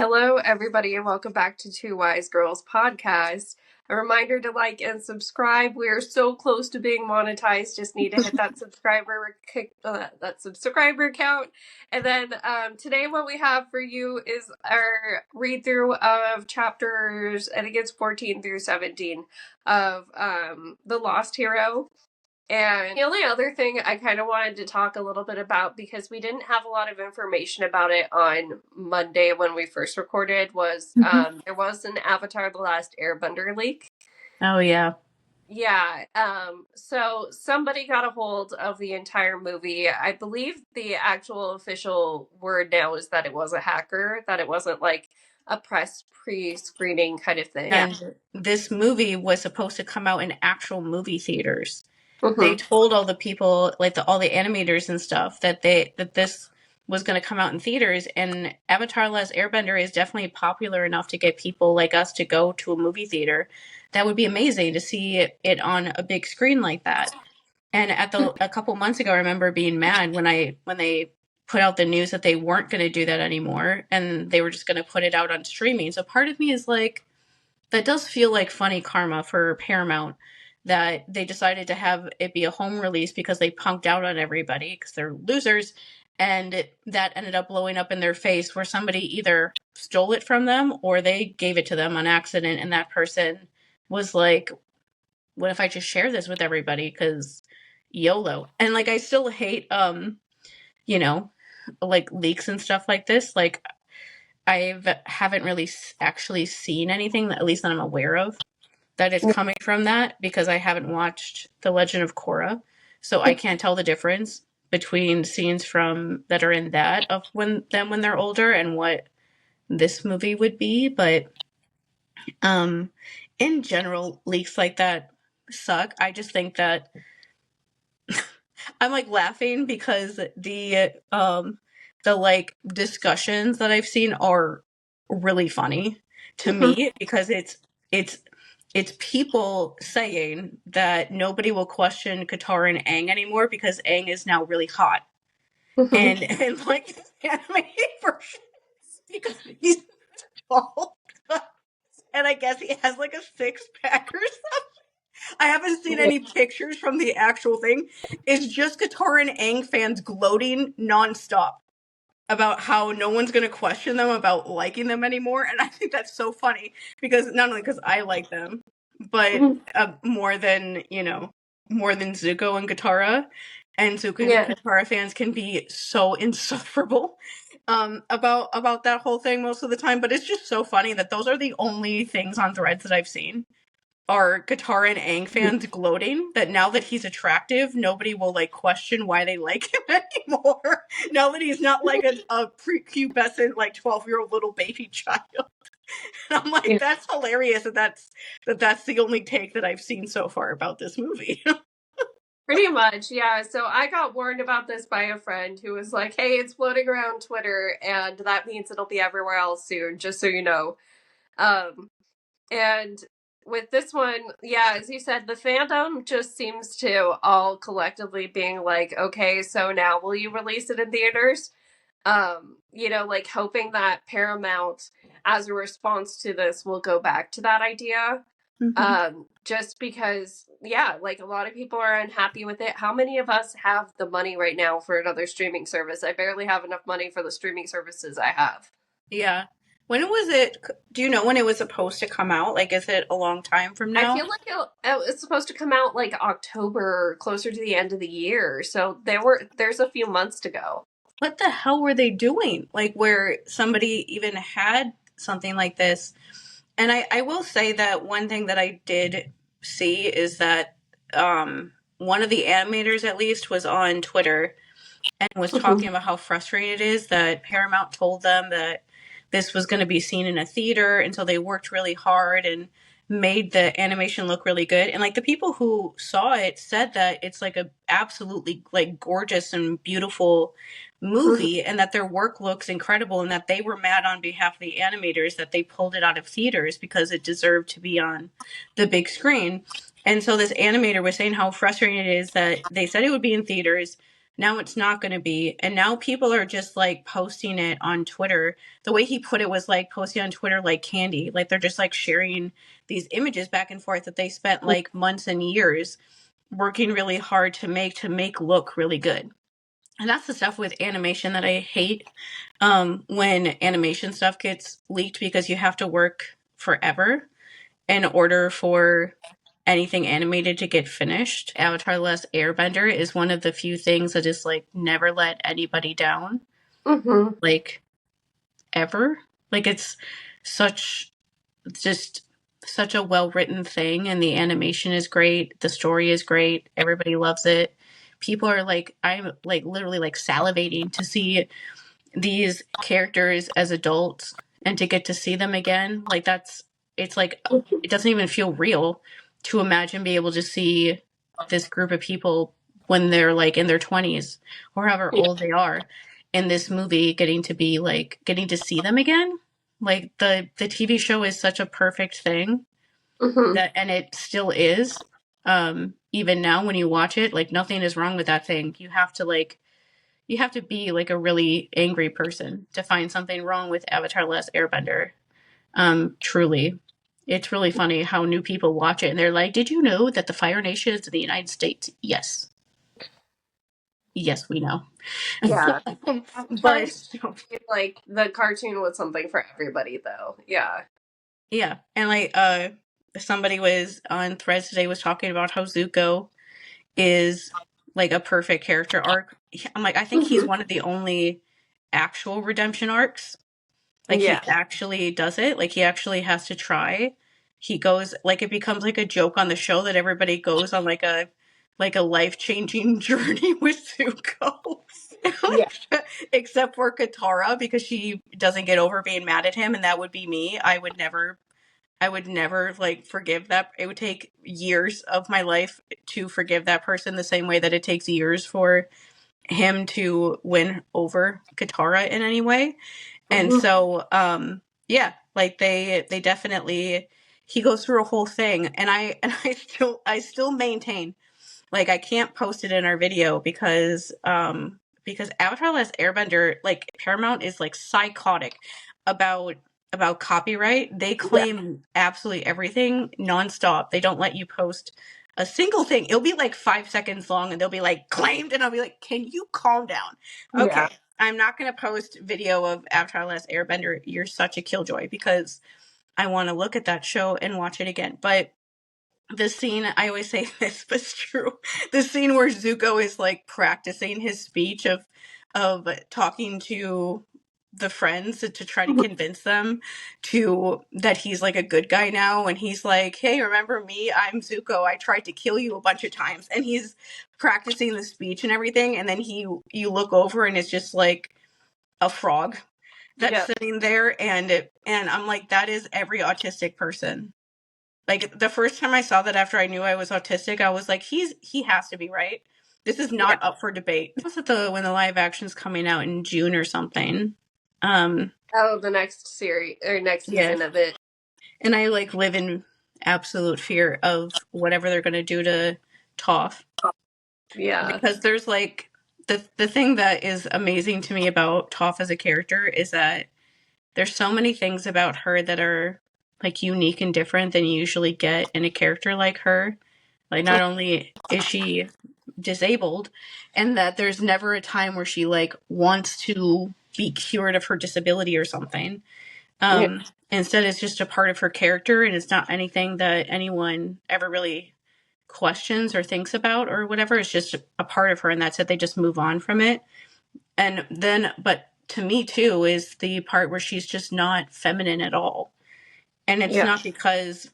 Hello, everybody, and welcome back to Two Wise Girls podcast. A reminder to like and subscribe. We are so close to being monetized. Just need to hit that subscriber count. And then today, what we have for you is our read through of chapters. I think it's 14 through 17 of The Lost Hero. And the only other thing I kind of wanted to talk a little bit about, because we didn't have a lot of information about it on Monday when we first recorded, was there was an Avatar: The Last Airbender leak. Oh, yeah. Yeah. So somebody got a hold of the entire movie. I believe the actual official word now is that it was a hacker, that it wasn't like a press pre-screening kind of thing. And this movie was supposed to come out in actual movie theaters. Mm-hmm. They told all the people, like all the animators and stuff, that this was going to come out in theaters. And Avatar: The Last Airbender is definitely popular enough to get people like us to go to a movie theater. That would be amazing to see it on a big screen like that. And a couple months ago, I remember being mad when they put out the news that they weren't going to do that anymore, and they were just going to put it out on streaming. So part of me is like, that does feel like funny karma for Paramount, that they decided to have it be a home release because they punked out on everybody because they're losers, and that ended up blowing up in their face, where somebody either stole it from them or they gave it to them on accident, and that person was like, what if I just share this with everybody, because YOLO. And like, I still hate like leaks and stuff like this. Like, haven't really actually seen anything, at least that I'm aware of, that is coming from that, because I haven't watched The Legend of Korra, so I can't tell the difference between scenes from that are in that of when they're older and what this movie would be. But in general, leaks like that suck. I just think that I'm like laughing because the like discussions that I've seen are really funny to me, because it's people saying that nobody will question Katara and Aang anymore because Aang is now really hot. And like animated version, because he's tall. And I guess he has like a six-pack or something. I haven't seen any pictures from the actual thing. It's just Katara and Aang fans gloating nonstop about how no one's going to question them about liking them anymore. And I think that's so funny, because not only because I like them, but more than Zuko and Katara. And Zuko and Katara fans can be so insufferable about that whole thing most of the time. But it's just so funny that those are the only things on threads that I've seen, are Katara and Aang fans gloating that now that he's attractive, nobody will like question why they like him anymore. Now that he's not like a prepubescent, like 12-year-old little baby child. And I'm like, that's hilarious that's the only take that I've seen so far about this movie. Pretty much, yeah. So I got warned about this by a friend who was like, hey, it's floating around Twitter, and that means it'll be everywhere else soon, just so you know. And with this one, yeah, as you said, the fandom just seems to all collectively being like, okay, so now will you release it in theaters? Like hoping that Paramount, as a response to this, will go back to that idea. Just because, yeah, like a lot of people are unhappy with it. How many of us have the money right now for another streaming service? I barely have enough money for the streaming services I have. Yeah. When was it? Do you know when it was supposed to come out? Like, is it a long time from now? I feel like it's supposed to come out like October, closer to the end of the year. So there's a few months to go. What the hell were they doing? Like, where somebody even had something like this? And I will say that one thing that I did see is that one of the animators, at least, was on Twitter and was talking about how frustrating it is that Paramount told them that this was going to be seen in a theater, and so they worked really hard and made the animation look really good. And like the people who saw it said that it's like a absolutely like gorgeous and beautiful movie, and that their work looks incredible, and that they were mad on behalf of the animators that they pulled it out of theaters because it deserved to be on the big screen. And so this animator was saying how frustrating it is that they said it would be in theaters, Now it's not going to be. And now people are just like posting it on Twitter. The way he put it was like posting on Twitter like candy. Like they're just like sharing these images back and forth that they spent like months and years working really hard to make look really good. And that's the stuff with animation that I hate, when animation stuff gets leaked, because you have to work forever in order for anything animated to get finished. Avatar: The Last Airbender is one of the few things that is like never let anybody down, Mm-hmm. like ever. Like it's such just such a well written thing, and the animation is great, the story is great, everybody loves it. People are like, I'm like literally like salivating to see these characters as adults and to get to see them again. Like that's, it's like, it doesn't even feel real to imagine being able to see this group of people when they're like in their 20s or however Yeah. old they are in this movie, getting to be like getting to see them again. Like the TV show is such a perfect thing, Mm-hmm. that, and it still is. Even now when you watch it, like nothing is wrong with that thing. You have to be like a really angry person to find something wrong with Avatar: Last Airbender. Truly. It's really funny how new people watch it and they're like, did you know that the Fire Nation is in the United States? Yes. Yes, we know. Yeah. I'm trying to But find, like the cartoon was something for everybody though. Yeah. yeah. And like somebody was on Threads today was talking about how Zuko is like a perfect character arc. I'm like, I think he's Mm-hmm. one of the only actual redemption arcs. Like he Yeah. actually does it. Like he actually has to try. He goes, like it becomes like a joke on the show that everybody goes on like a life-changing journey with Zuko. Yeah. Except for Katara, because she doesn't get over being mad at him, and that would be me. I would never like forgive that. It would take years of my life to forgive that person, the same way that it takes years for him to win over Katara in any way. And Mm-hmm. so yeah, like they definitely, he goes through a whole thing, and I still maintain, like I can't post it in our video because Avatar: Last Airbender, like Paramount is like psychotic about copyright. They Yeah. claim absolutely everything nonstop. They don't let you post a single thing. It'll be like 5 seconds long and they'll be like claimed, and I'll be like, can you calm down? Yeah. Okay. I'm not gonna post video of Avatar: Last Airbender. You're such a killjoy, because I want to look at that show and watch it again. But the scene, I always say this, but it's true. The scene where Zuko is like practicing his speech of talking to the friends to try to convince them to that he's like a good guy now, and he's like, hey, remember me? I'm Zuko. I tried to kill you a bunch of times. And he's practicing the speech and everything, and then you look over and it's just like a frog that's Yeah. sitting there, and I'm like, that is every autistic person. Like the first time I saw that after I knew I was autistic, I was like, he has to be right. This is Yeah. not up for debate. Was it when the live action's coming out in June or something? Oh, the next series or next Yeah. season of it. And I like live in absolute fear of whatever they're gonna do to Toph. Yeah. Because there's like the thing that is amazing to me about Toph as a character is that there's so many things about her that are like unique and different than you usually get in a character like her. Like not only is she disabled, and that there's never a time where she like wants to be cured of her disability or something. Yeah. Instead it's just a part of her character, and it's not anything that anyone ever really questions or thinks about or whatever. It's just a part of her, and that's it. They just move on from it. And then, but to me too is the part where she's just not feminine at all. And it's Yeah. not because,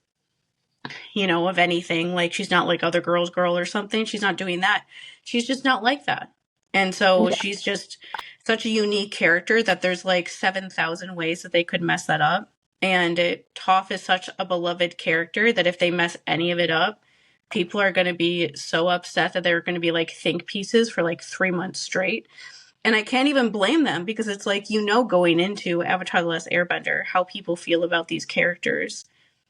of anything, like she's not like other girls girl or something. She's not doing that. She's just not like that. And so Yeah. she's just such a unique character that there's like 7,000 ways that they could mess that up. And Toph is such a beloved character that if they mess any of it up, people are going to be so upset that they're going to be like think pieces for like 3 months straight. And I can't even blame them, because it's like, going into Avatar: The Last Airbender, how people feel about these characters.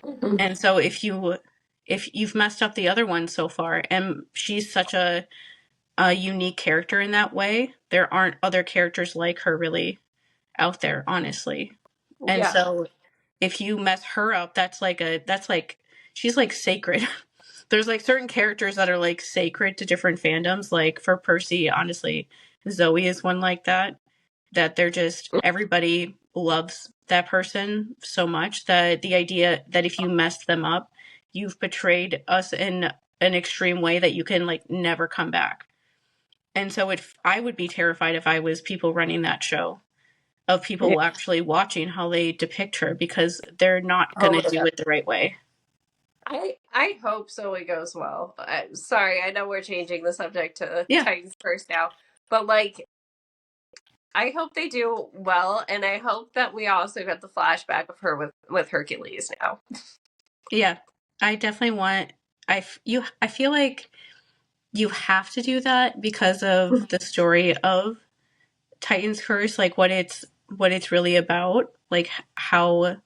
Mhm. And so if you've messed up the other one so far, and she's such a a unique character in that way. There aren't other characters like her really out there, honestly. And Yeah. so if you mess her up, that's like she's like sacred. There's like certain characters that are like sacred to different fandoms. Like for Percy, honestly, Zoe is one like that. That they're just everybody loves that person so much that the idea that if you mess them up, you've betrayed us in an extreme way that you can like never come back. And so if I would be terrified if I was people running that show, of Yeah. people actually watching how they depict her because they're not Oh going to my do god. it the right way. I hope Zoe goes well. Sorry, I know we're changing the subject to Yeah. Titans Curse now, but like I hope they do well, and I hope that we also get the flashback of her with Hercules now. Yeah. I definitely want I feel like you have to do that because of the story of Titan's Curse, like what it's really about, like how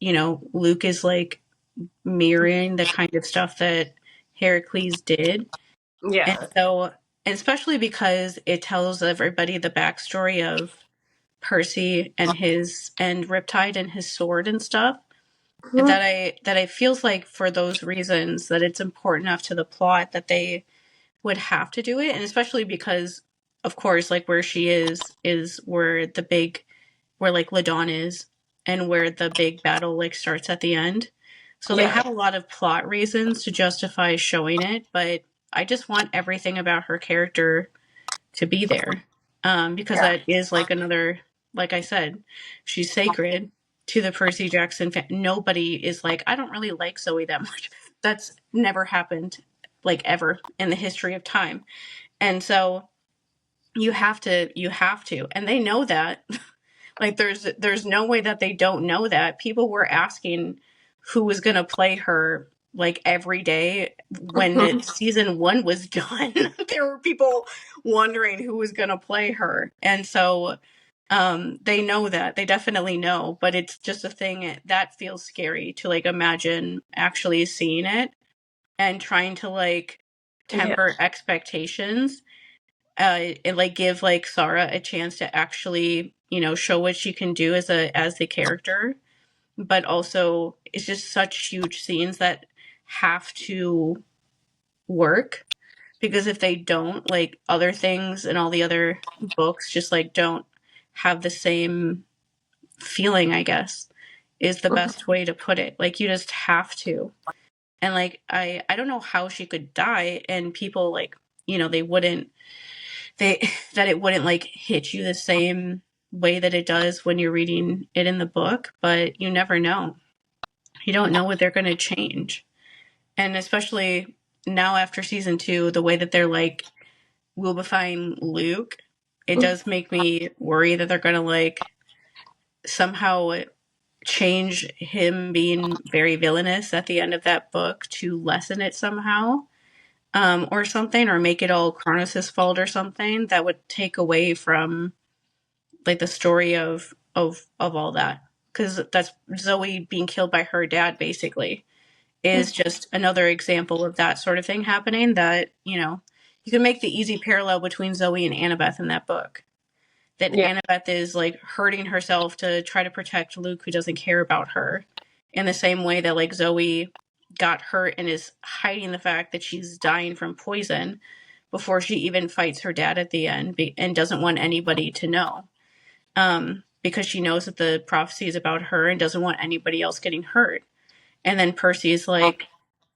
Luke is like mirroring the kind of stuff that Heracles did. And Yeah. so, and especially because it tells everybody the backstory of Percy and his and Riptide and his sword and stuff. That I feels like for those reasons that it's important enough to the plot that they would have to do it, and especially because, of course, like where she is where the big where like Ladon is and where the big battle like starts at the end. So they Yeah. have a lot of plot reasons to justify showing it, but I just want everything about her character to be there. Because Yeah. that is like another, like I said, she's sacred to the Percy Jackson fan. Nobody is like, I don't really like Zoe that much. That's never happened, like ever in the history of time. And so you have to, and they know that. Like there's no way that they don't know that. People were asking who was going to play her like every day when season 1 was done. There were people wondering who was going to play her. And so they know that. They definitely know, but it's just a thing that feels scary to like imagine actually seeing it and trying to like Yeah. temper expectations and like give like Sarah a chance to actually, show what she can do as the character, but also it's just such huge scenes that have to work because if they don't, like other things and all the other books just like don't have the same feeling, I guess, is the best way to put it. Like you just have to. And like I don't know how she could die and people like, they wouldn't they that it wouldn't like hit you the same way that it does when you're reading it in the book, but you never know. You don't know what they're going to change. And especially now after season 2, the way that they're like wilbifying Luke, it does make me worry that they're going to like somehow change him being very villainous at the end of that book to lessen it somehow. Or something, or make it all Kronos' fault or something that would take away from like the story of all that, because that's Zoe being killed by her dad basically is just another example of that sort of thing happening. That you can make the easy parallel between Zoe and Annabeth in that book, that Yeah. Annabeth is like hurting herself to try to protect Luke who doesn't care about her, in the same way that like Zoe got hurt and is hiding the fact that she's dying from poison before she even fights her dad at the end, and doesn't want anybody to know, because she knows that the prophecy is about her and doesn't want anybody else getting hurt. And then Percy is like,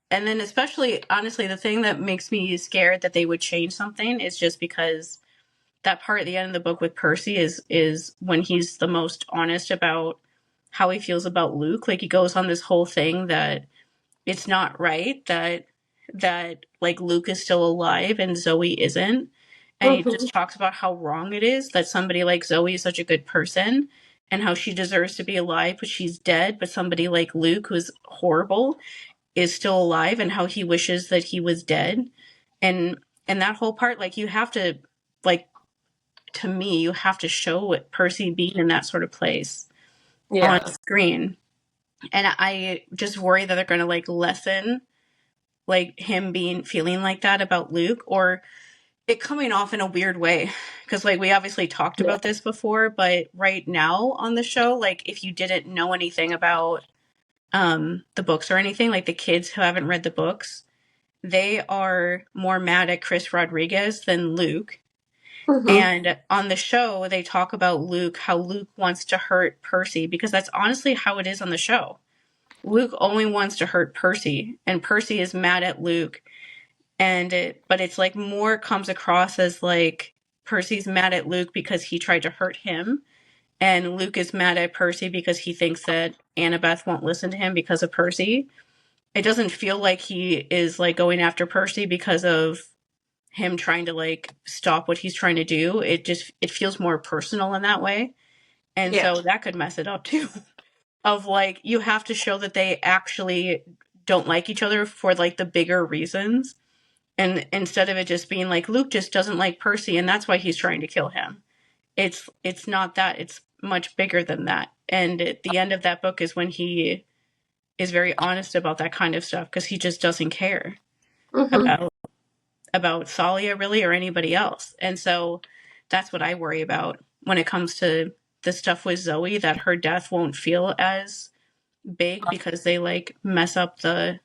and then especially, honestly, the thing that makes me scared that they would change something is just because that part at the end of the book with Percy is when he's the most honest about how he feels about Luke. Like he goes on this whole thing that it's not right that like Luke is still alive and Zoe isn't. And he just talks about how wrong it is that somebody like Zoe is such a good person and how she deserves to be alive, but she's dead. But somebody like Luke, who's horrible, is still alive, and how he wishes that he was dead. And that whole part, like you have to, like, to me, you have to show Percy being in that sort of place on Yeah. screen. And I just worry that they're going to like lessen like him feeling like that about Luke, or it coming off in a weird way. Because like we obviously talked Yeah. about this before, but right now on the show, like if you didn't know anything about the books or anything, like the kids who haven't read the books, they are more mad at Chris Rodriguez than Luke. Mm-hmm. And on the show, they talk about Luke, how Luke wants to hurt Percy, because that's honestly how it is on the show. Luke only wants to hurt Percy, and Percy is mad at Luke. But it's like more comes across as like Percy's mad at Luke because he tried to hurt him, and Luke is mad at Percy because he thinks that Annabeth won't listen to him because of Percy. It doesn't feel like he is like going after Percy because of him trying to like stop what he's trying to do. It feels more personal in that way. And Yeah. so that could mess it up too. Of like you have to show that they actually don't like each other for like the bigger reasons. And instead of it just being like Luke just doesn't like Percy and that's why he's trying to kill him. It's not that. It's much bigger than that. And at the end of that book is when he is very honest about that kind of stuff because he just doesn't care Mm-hmm. about Salia really or anybody else. And so that's what I worry about when it comes to the stuff with Zoe, that her death won't feel as big because they like mess up the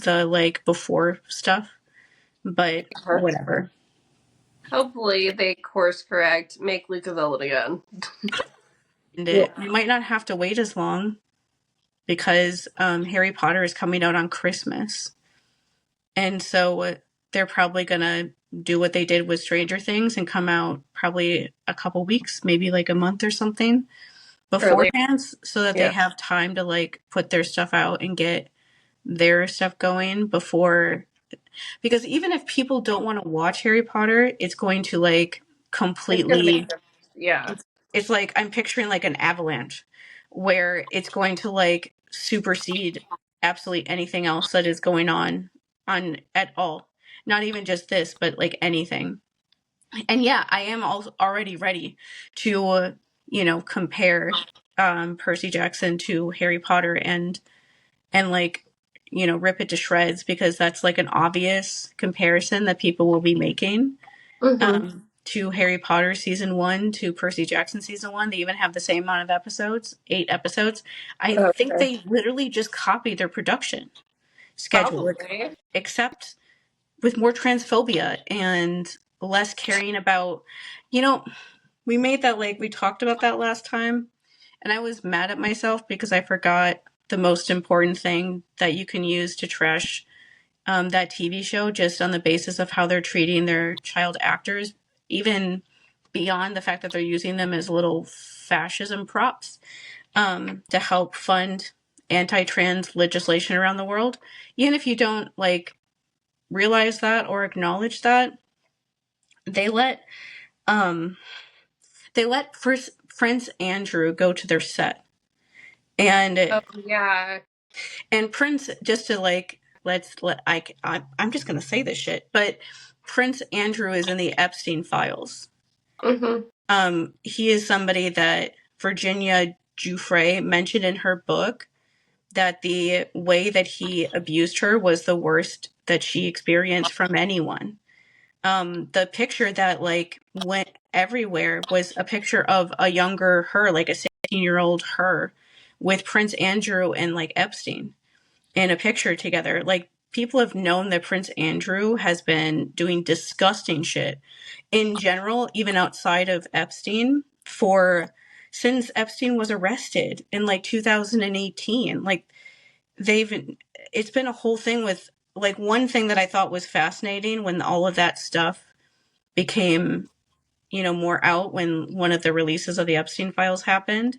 like before stuff. But whatever. Hopefully they course correct, make Luke a villain again. And Yeah. we might not have to wait as long because Harry Potter is coming out on Christmas. And so they're probably going to do what they did with Stranger Things and come out probably a couple weeks, maybe like a month or something Early. beforehand so that they Yeah. have time to like put their stuff out and get their stuff going before, because even if people don't want to watch Harry Potter, it's going to like It's gonna make completely, sense. Yeah. it's like I'm picturing like an avalanche where it's going to like supersede absolutely anything else that is going on at all. Not even just this, but like anything. And yeah, I am also already ready to compare Percy Jackson to Harry Potter and like rip it to shreds because that's like an obvious comparison that people will be making Mm-hmm. to Harry Potter season 1 to Percy Jackson season 1. They even have the same amount of episodes, 8 episodes. I think Okay. they literally just copied their production schedule, Probably. except with more transphobia and less caring about, you know, we made that, like, we talked about that last time, and I was mad at myself because I forgot the most important thing that you can use to trash that TV show just on the basis of how they're treating their child actors, even beyond the fact that they're using them as little fascism props to help fund anti-trans legislation around the world. Even if you don't like realize that or acknowledge that, they let um first Prince Andrew go to their set. Oh And yeah. Prince, just to like I'm just gonna say this shit, but Prince Andrew is in the Epstein files. Mm-hmm. He is somebody that Virginia Giuffre mentioned in her book that the way that he abused her was the worst that she experienced from anyone. The picture that like went everywhere was a picture of a younger her, like a 16-year-old her, with Prince Andrew and like Epstein in a picture together. Like people have known that Prince Andrew has been doing disgusting shit in general, even outside of Epstein, for since Epstein was arrested in like 2018. Like they've it's been a whole thing with like one thing that I thought was fascinating when all of that stuff became more out when one of the releases of the Epstein files happened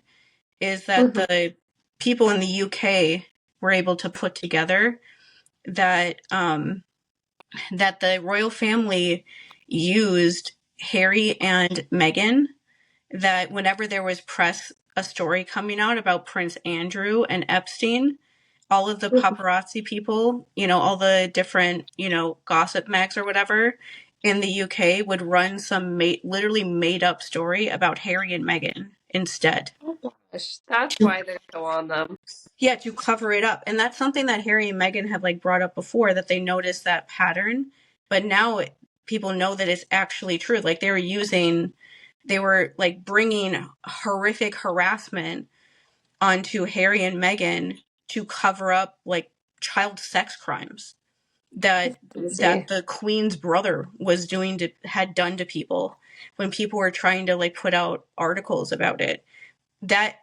is that Mm-hmm. the people in the UK were able to put together that that the royal family used Harry and Meghan, that whenever there was a story coming out about Prince Andrew and Epstein, all of the paparazzi people, all the different, gossip mags or whatever in the UK would run some literally made up story about Harry and Meghan instead. gosh, that's why they're so on them. Yeah, to cover it up. And that's something that Harry and Meghan have like brought up before, that they noticed that pattern, but now people know that it's actually true. Like they were like bringing horrific harassment onto Harry and Meghan to cover up like child sex crimes that Crazy. the Queen's brother was had done to people when people were trying to like put out articles about it. That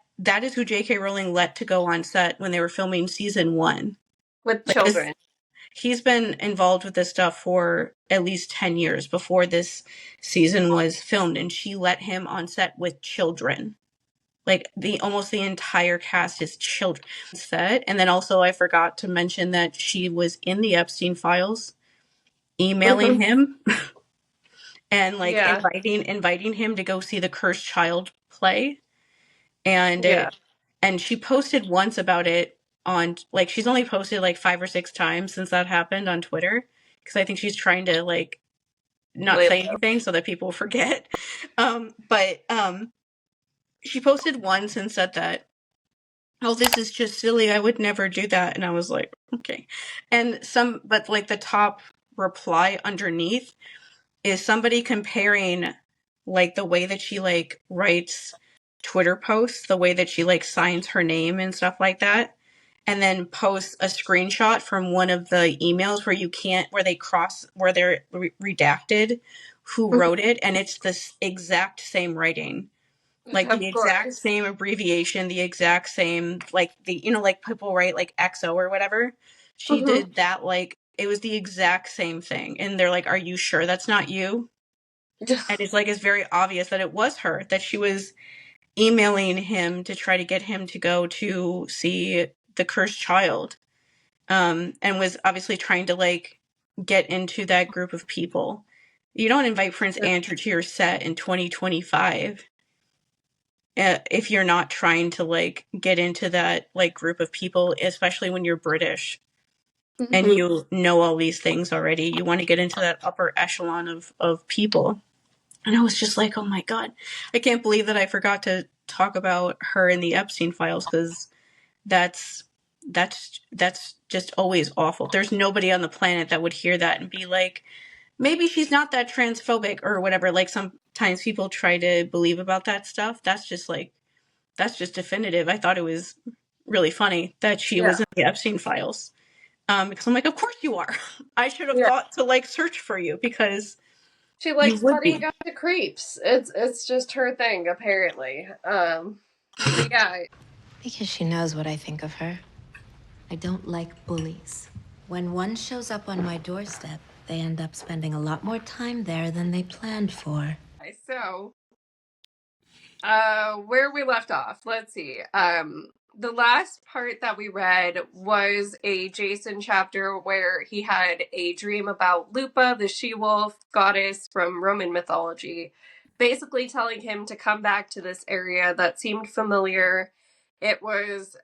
is who J.K. Rowling let to go on set when they were filming season 1. With Like this, children. he's been involved with this stuff for at least 10 years before this season was filmed, and she let him on set with children. Like almost the entire cast is children set. And then also I forgot to mention that she was in the Epstein files, emailing him and like Yeah. inviting him to go see the Cursed Child play. And Yeah. and she posted once about it on, like, she's only posted like 5 or 6 times since that happened on Twitter, because I think she's trying to like not say anything so that people forget. But she posted once and said that, oh, this is just silly, I would never do that. And I was like, okay. But like the top reply underneath is somebody comparing like the way that she like writes Twitter posts, the way that she like signs her name and stuff like that, and then posts a screenshot from one of the emails where they're redacted who wrote it, and it's this exact same writing. Like the Of exact course. same abbreviation, the exact same, like like people write like XO or whatever. She did that, like it was the exact same thing. And they're like, are you sure that's not you? And it's like, it's very obvious that it was her, that she was emailing him to try to get him to go to see The Cursed Child. And was obviously trying to like get into that group of people. You don't invite Prince Andrew to your set in 2025 if you're not trying to like get into that like group of people, especially when you're British and you know all these things already. You want to get into that upper echelon of people. And I was just like, oh my God, I can't believe that I forgot to talk about her in the Epstein files, because that's just always awful. There's nobody on the planet that would hear that and be like, maybe she's not that transphobic or whatever. Like sometimes people try to believe about that stuff. That's just definitive. I thought it was really funny that she Yeah. was in the Epstein files. Because I'm like, of course you are. I should have Yeah. thought to like search for you, because She you likes would buddying be. up to creeps. It's just her thing, apparently. But yeah. Because she knows what I think of her. I don't like bullies. When one shows up on my doorstep, they end up spending a lot more time there than they planned for. So, where we left off, let's see. The last part that we read was a Jason chapter where he had a dream about Lupa, the she-wolf goddess from Roman mythology, basically telling him to come back to this area that seemed familiar. It was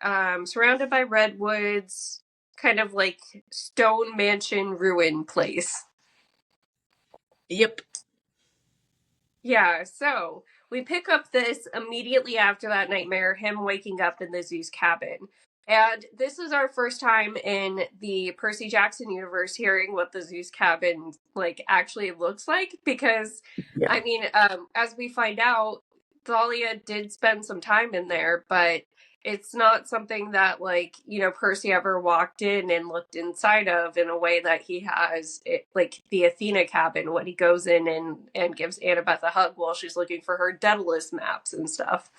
surrounded by redwoods, kind of like stone mansion ruin place. Yep. Yeah, so we pick up this immediately after that nightmare, him waking up in the Zeus cabin. And this is our first time in the Percy Jackson universe hearing what the Zeus cabin like actually looks like, because Yeah. I mean, as we find out, Thalia did spend some time in there, but it's not something that like, Percy ever walked in and looked inside of in a way that he has it, like the Athena cabin when he goes in and gives Annabeth a hug while she's looking for her Daedalus maps and stuff.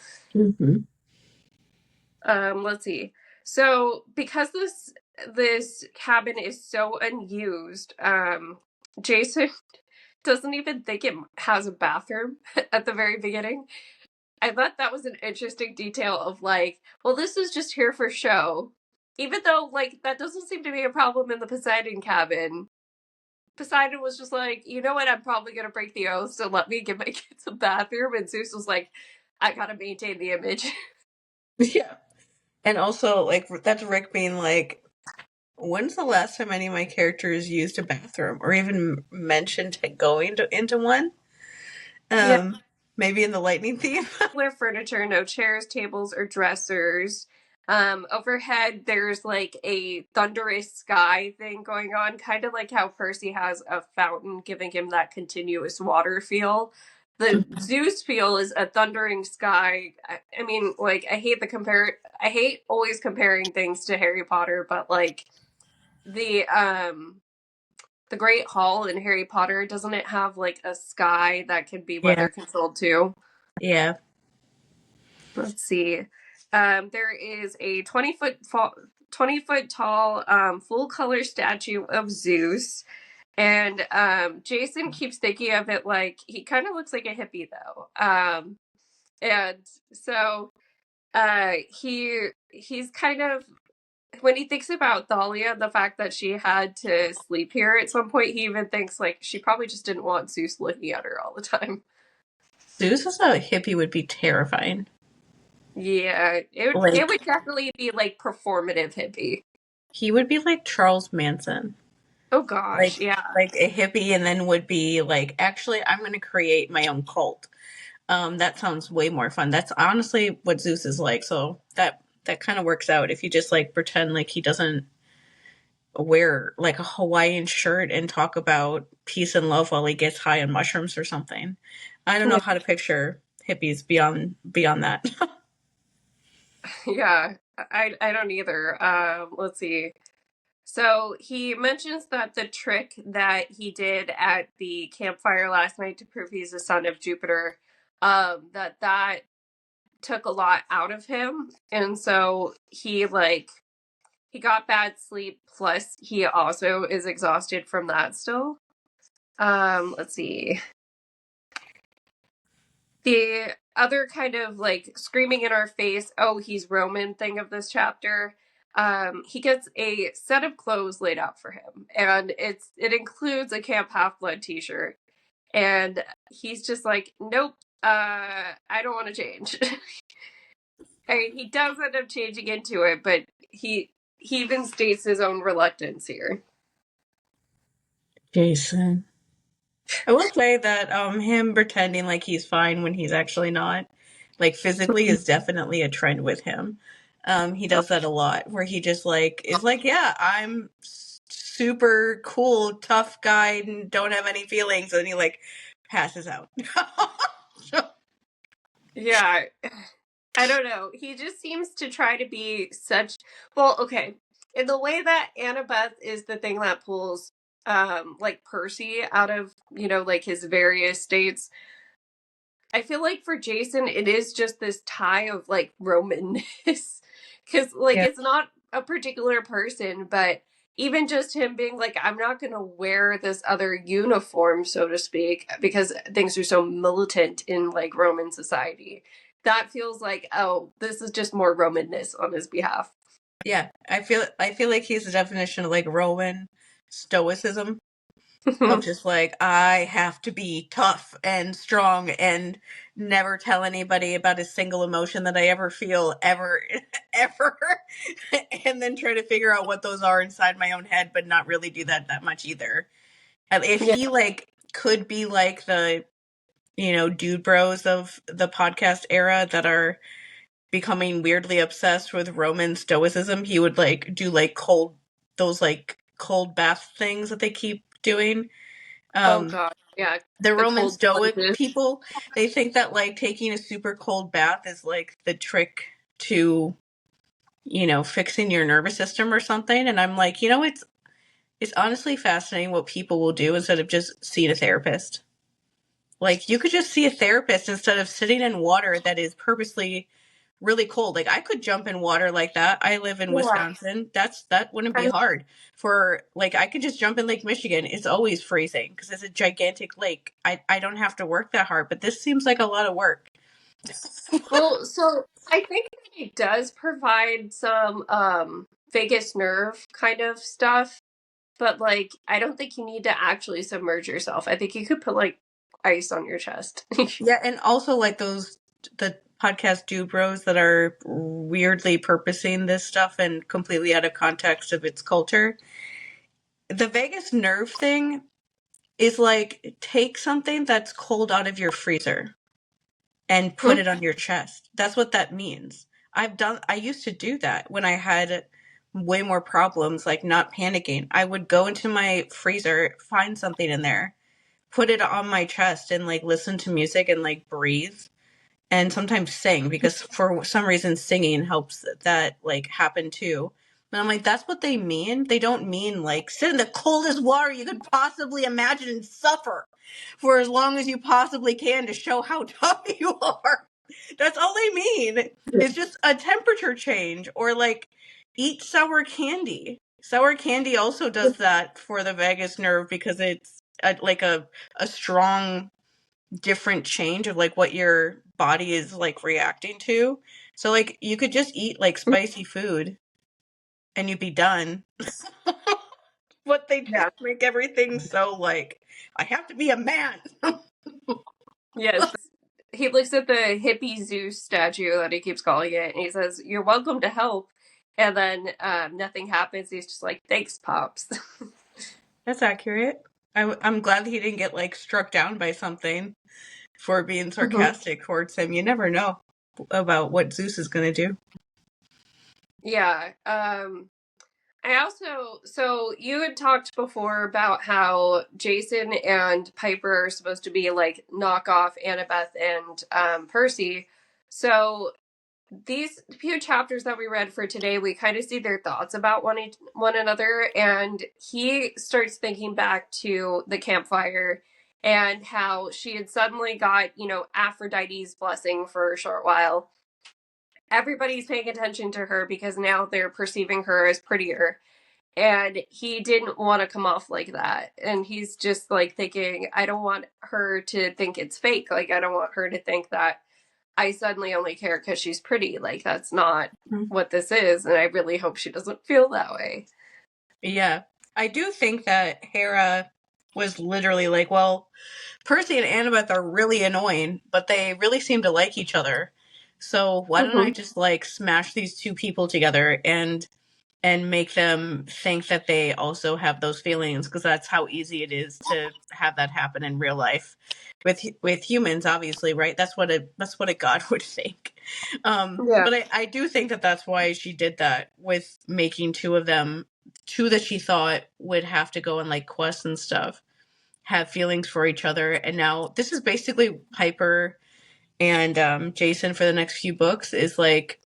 Let's see. So because this cabin is so unused, Jason doesn't even think it has a bathroom at the very beginning. I thought that was an interesting detail of like, well, this is just here for show. Even though, like, that doesn't seem to be a problem in the Poseidon cabin. Poseidon was just like, you know what, I'm probably going to break the oath, so let me give my kids a bathroom. And Zeus was like, I gotta maintain the image. Yeah. And also, like, that's Rick being like, when's the last time any of my characters used a bathroom or even mentioned going into one? Yeah. Maybe in the lightning theme. Where furniture, no chairs, tables, or dressers. Overhead, there's like a thunderous sky thing going on, kind of like how Percy has a fountain giving him that continuous water feel. The Zeus feel is a thundering sky. I mean, like, I hate always comparing things to Harry Potter, but like the Great Hall in Harry Potter, doesn't it have like a sky that can be Yeah. weather controlled too? Yeah. Let's see. There is a 20-foot tall full color statue of Zeus. And Jason keeps thinking of it like he kind of looks like a hippie though. And so he's kind of, when he thinks about Thalia, the fact that she had to sleep here at some point, he even thinks like she probably just didn't want Zeus looking at her all the time. Zeus as a hippie would be terrifying. Yeah, it would definitely be like performative hippie. He would be like Charles Manson. Oh gosh, yeah. Like a hippie, and then would be like, actually, I'm going to create my own cult. That sounds way more fun. That's honestly what Zeus is like. So that kind of works out if you just like pretend like he doesn't wear like a Hawaiian shirt and talk about peace and love while he gets high on mushrooms or something. I don't know how to picture hippies beyond that. Yeah, I don't either. Let's see. So he mentions that the trick that he did at the campfire last night to prove he's the son of Jupiter, that took a lot out of him, and so he got bad sleep. Plus, he also is exhausted from that still. Let's see. The other kind of like screaming in our face, oh, he's Roman thing of this chapter. He gets a set of clothes laid out for him, and it includes a Camp Half-Blood t-shirt. And he's just like, nope, I don't want to change. I mean, he does end up changing into it, but he even states his own reluctance here. Jason. I will say that him pretending like he's fine when he's actually not, like physically, is definitely a trend with him. He does that a lot, where he just like is like, yeah, I'm super cool, tough guy, and don't have any feelings, and he like passes out. Yeah, I don't know. He just seems to try to be such. Well, okay, in the way that Annabeth is the thing that pulls like Percy out of, like his various states. I feel like for Jason it is just this tie of like Romanness, because like Yeah. it's not a particular person, but even just him being like, I'm not gonna wear this other uniform, so to speak, because things are so militant in like Roman society. That feels like, oh, this is just more Romanness on his behalf. Yeah, I feel like he's the definition of like Roman stoicism, of just like, I have to be tough and strong and never tell anybody about a single emotion that I ever feel ever ever, and then try to figure out what those are inside my own head, but not really do that much either. And if Yeah. he like could be like the dude bros of the podcast era that are becoming weirdly obsessed with Roman stoicism, he would like do like cold bath things that they keep doing. Oh god, yeah. The Roman cold Stoic plunges. people, they think that like taking a super cold bath is like the trick to, fixing your nervous system or something. And I'm like, it's honestly fascinating what people will do instead of just seeing a therapist. Like, you could just see a therapist instead of sitting in water that is purposely really cold. Like, I could jump in water like that. I live in Wisconsin. That wouldn't be hard. For like, I could just jump in Lake Michigan. It's always freezing because it's a gigantic lake. I don't have to work that hard, but this seems like a lot of work. Well, so I think that it does provide some vagus nerve kind of stuff, but like I don't think you need to actually submerge yourself. I think you could put like ice on your chest. Yeah, and also like the podcast dude bros that are weirdly purposing this stuff and completely out of context of its culture. The vagus nerve thing is like, take something that's cold out of your freezer. and put it on your chest. That's what that means. I used to do that when I had way more problems, like not panicking. I would go into my freezer, find something in there, put it on my chest, and like listen to music and like breathe and sometimes sing, because for some reason singing helps that like happen too. And I'm like, that's what they mean. They don't mean like sit in the coldest water you could possibly imagine and suffer for as long as you possibly can to show how tough you are. That's all they mean. It's just a temperature change, or like eat sour candy. Sour candy also does that for the vagus nerve, because it's like a strong different change of like what your body is like reacting to. So like you could just eat like spicy food and you'd be done. But they just Yeah. make everything so like I have to be a man. Yes. He looks at the hippie Zeus statue that he keeps calling it, and he says, "You're welcome to help." And then nothing happens. He's just like, "Thanks, Pops." That's accurate. I'm glad that he didn't get like struck down by something for being sarcastic towards him. You never know about what Zeus is going to do. Yeah. So you had talked before about how Jason and Piper are supposed to be like knockoff Annabeth and Percy. So these few chapters that we read for today, we kind of see their thoughts about one another, and he starts thinking back to the campfire and how she had suddenly got, Aphrodite's blessing for a short while. Everybody's paying attention to her because now they're perceiving her as prettier. And he didn't want to come off like that. And he's just like thinking, I don't want her to think it's fake. Like, I don't want her to think that I suddenly only care because she's pretty. Like, that's not what this is. And I really hope she doesn't feel that way. Yeah. I do think that Hera was literally like, well, Percy and Annabeth are really annoying, but they really seem to like each other. So why don't I just like smash these two people together and make them think that they also have those feelings, because that's how easy it is to have that happen in real life with humans, obviously, right? That's what a god would think. Yeah. But I do think that that's why she did that with making two of them, two that she thought would have to go on like quests and stuff, have feelings for each other. And now this is basically Piper and Jason for the next few books is like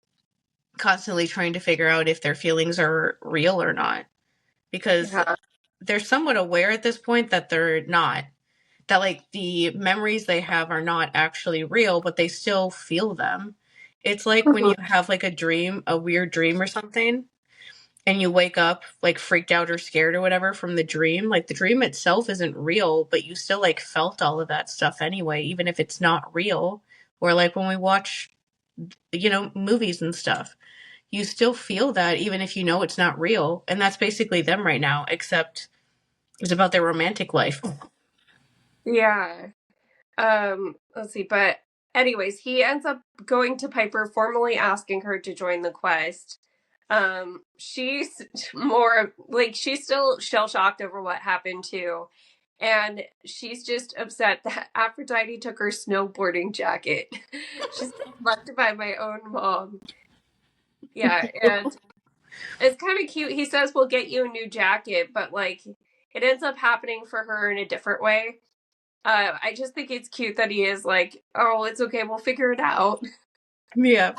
constantly trying to figure out if their feelings are real or not, because Yeah. they're somewhat aware at this point that they're not, that like the memories they have are not actually real, but they still feel them. It's like when you have like a dream, a weird dream or something, and you wake up like freaked out or scared or whatever from the dream. Like the dream itself isn't real, but you still like felt all of that stuff anyway, even if it's not real. Or like when we watch, movies and stuff, you still feel that even if you know it's not real. And that's basically them right now, except it's about their romantic life. Yeah. Let's see. But anyways, he ends up going to Piper, formally asking her to join the quest. She's more like, she's still shell shocked over what happened too. And she's just upset that Aphrodite took her snowboarding jacket. She's left by my own mom. Yeah, and it's kind of cute. He says, "We'll get you a new jacket," but like it ends up happening for her in a different way. I just think it's cute that he is like, "Oh, it's okay. We'll figure it out." Yeah.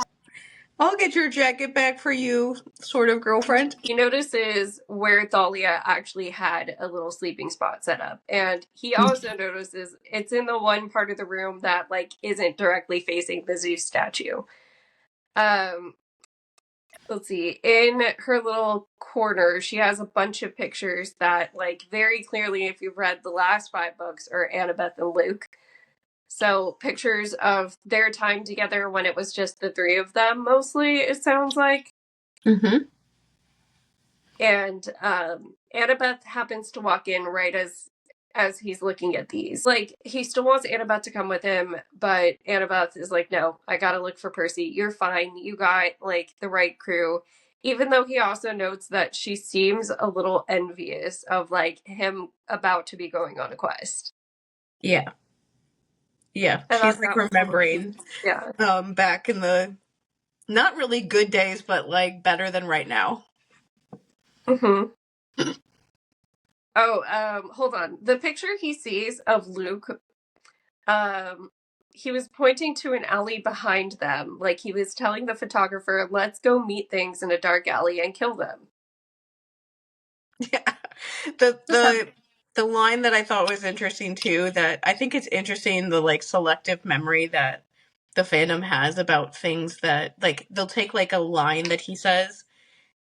I'll get your jacket back for you, sort of girlfriend. He notices where Thalia actually had a little sleeping spot set up. And he also notices it's in the one part of the room that like isn't directly facing the Zeus statue. Um let's see. In her little corner, she has a bunch of pictures that like very clearly, if you've read the last 5 books, are Annabeth and Luke. So pictures of their time together when it was just the three of them, mostly, it sounds like. Mm-hmm. And Annabeth happens to walk in right as he's looking at these. Like, he still wants Annabeth to come with him, but Annabeth is like, no, I gotta look for Percy. You're fine. You got, like, the right crew. Even though he also notes that she seems a little envious of, like, him about to be going on a quest. Yeah. Yeah, I she's thought like that was a little remembering cute. Yeah. back in the not really good days, but like better than right now. Hmm. Oh, hold on. The picture he sees of Luke, um, he was pointing to an alley behind them, like he was telling the photographer, "Let's go meet things in a dark alley and kill them." Yeah. The Just have, the the line that I thought was interesting too, that I think it's interesting, the like selective memory that the fandom has about things, that like they'll take like a line that he says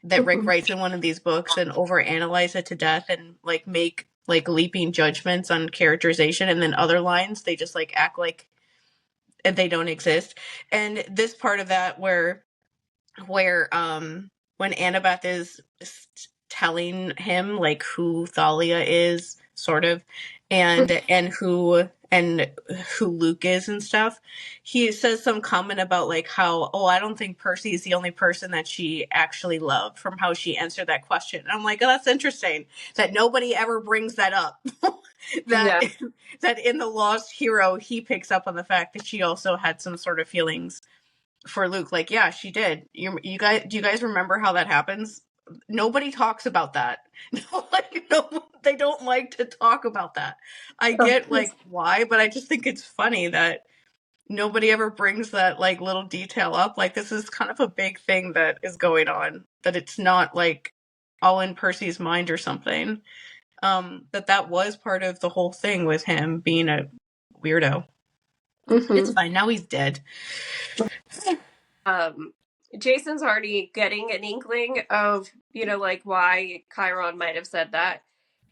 that Rick Mhm. writes in one of these books and overanalyze it to death and like make like leaping judgments on characterization, and then other lines they just like act like they don't exist. And this part of that where when Annabeth is telling him like who Thalia is, sort of, and who Luke is and stuff, he says some comment about like how, oh, I don't think Percy is the only person that she actually loved, from how she answered that question. And I'm like, oh, that's interesting that nobody ever brings that up. that Yeah. that in the Lost Hero he picks up on the fact that she also had some sort of feelings for Luke. Like, yeah, she did. You guys, do you guys remember how that happens? Nobody talks about that. Like, no, they don't like to talk about that. I get like why, but I just think it's funny that nobody ever brings that like little detail up. Like, this is kind of a big thing that is going on. That it's not like all in Percy's mind or something. That was part of the whole thing with him being a weirdo. It's Hmm. fine. Now he's dead. Um, Jason's already getting an inkling of, like why Chiron might have said that.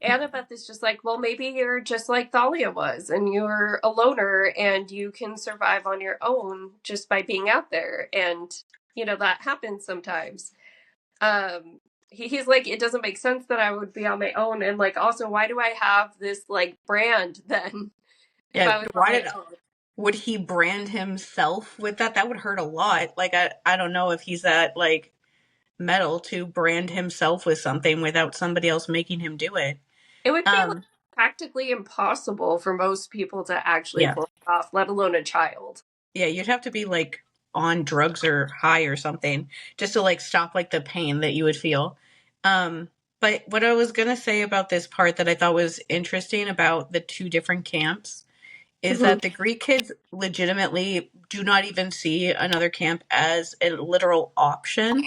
Annabeth is just like, well, maybe you're just like Thalia was, and you're a loner, and you can survive on your own just by being out there, and that happens sometimes. He's like, it doesn't make sense that I would be on my own, and like, also, why do I have this like brand then if Yeah, I was on why my did own? would he brand himself with that? That would hurt a lot. Like, I don't know if he's that like metal to brand himself with something without somebody else making him do it. It would be like Um, practically impossible for most people to actually yeah, pull it off, let alone a child. yeah, you'd have to be like on drugs or high or something just to like stop like the pain that you would feel. Um, but what I was gonna say about this part that I thought was interesting about the two different camps is Hmm. that the Greek kids legitimately do not even see another camp as a literal option,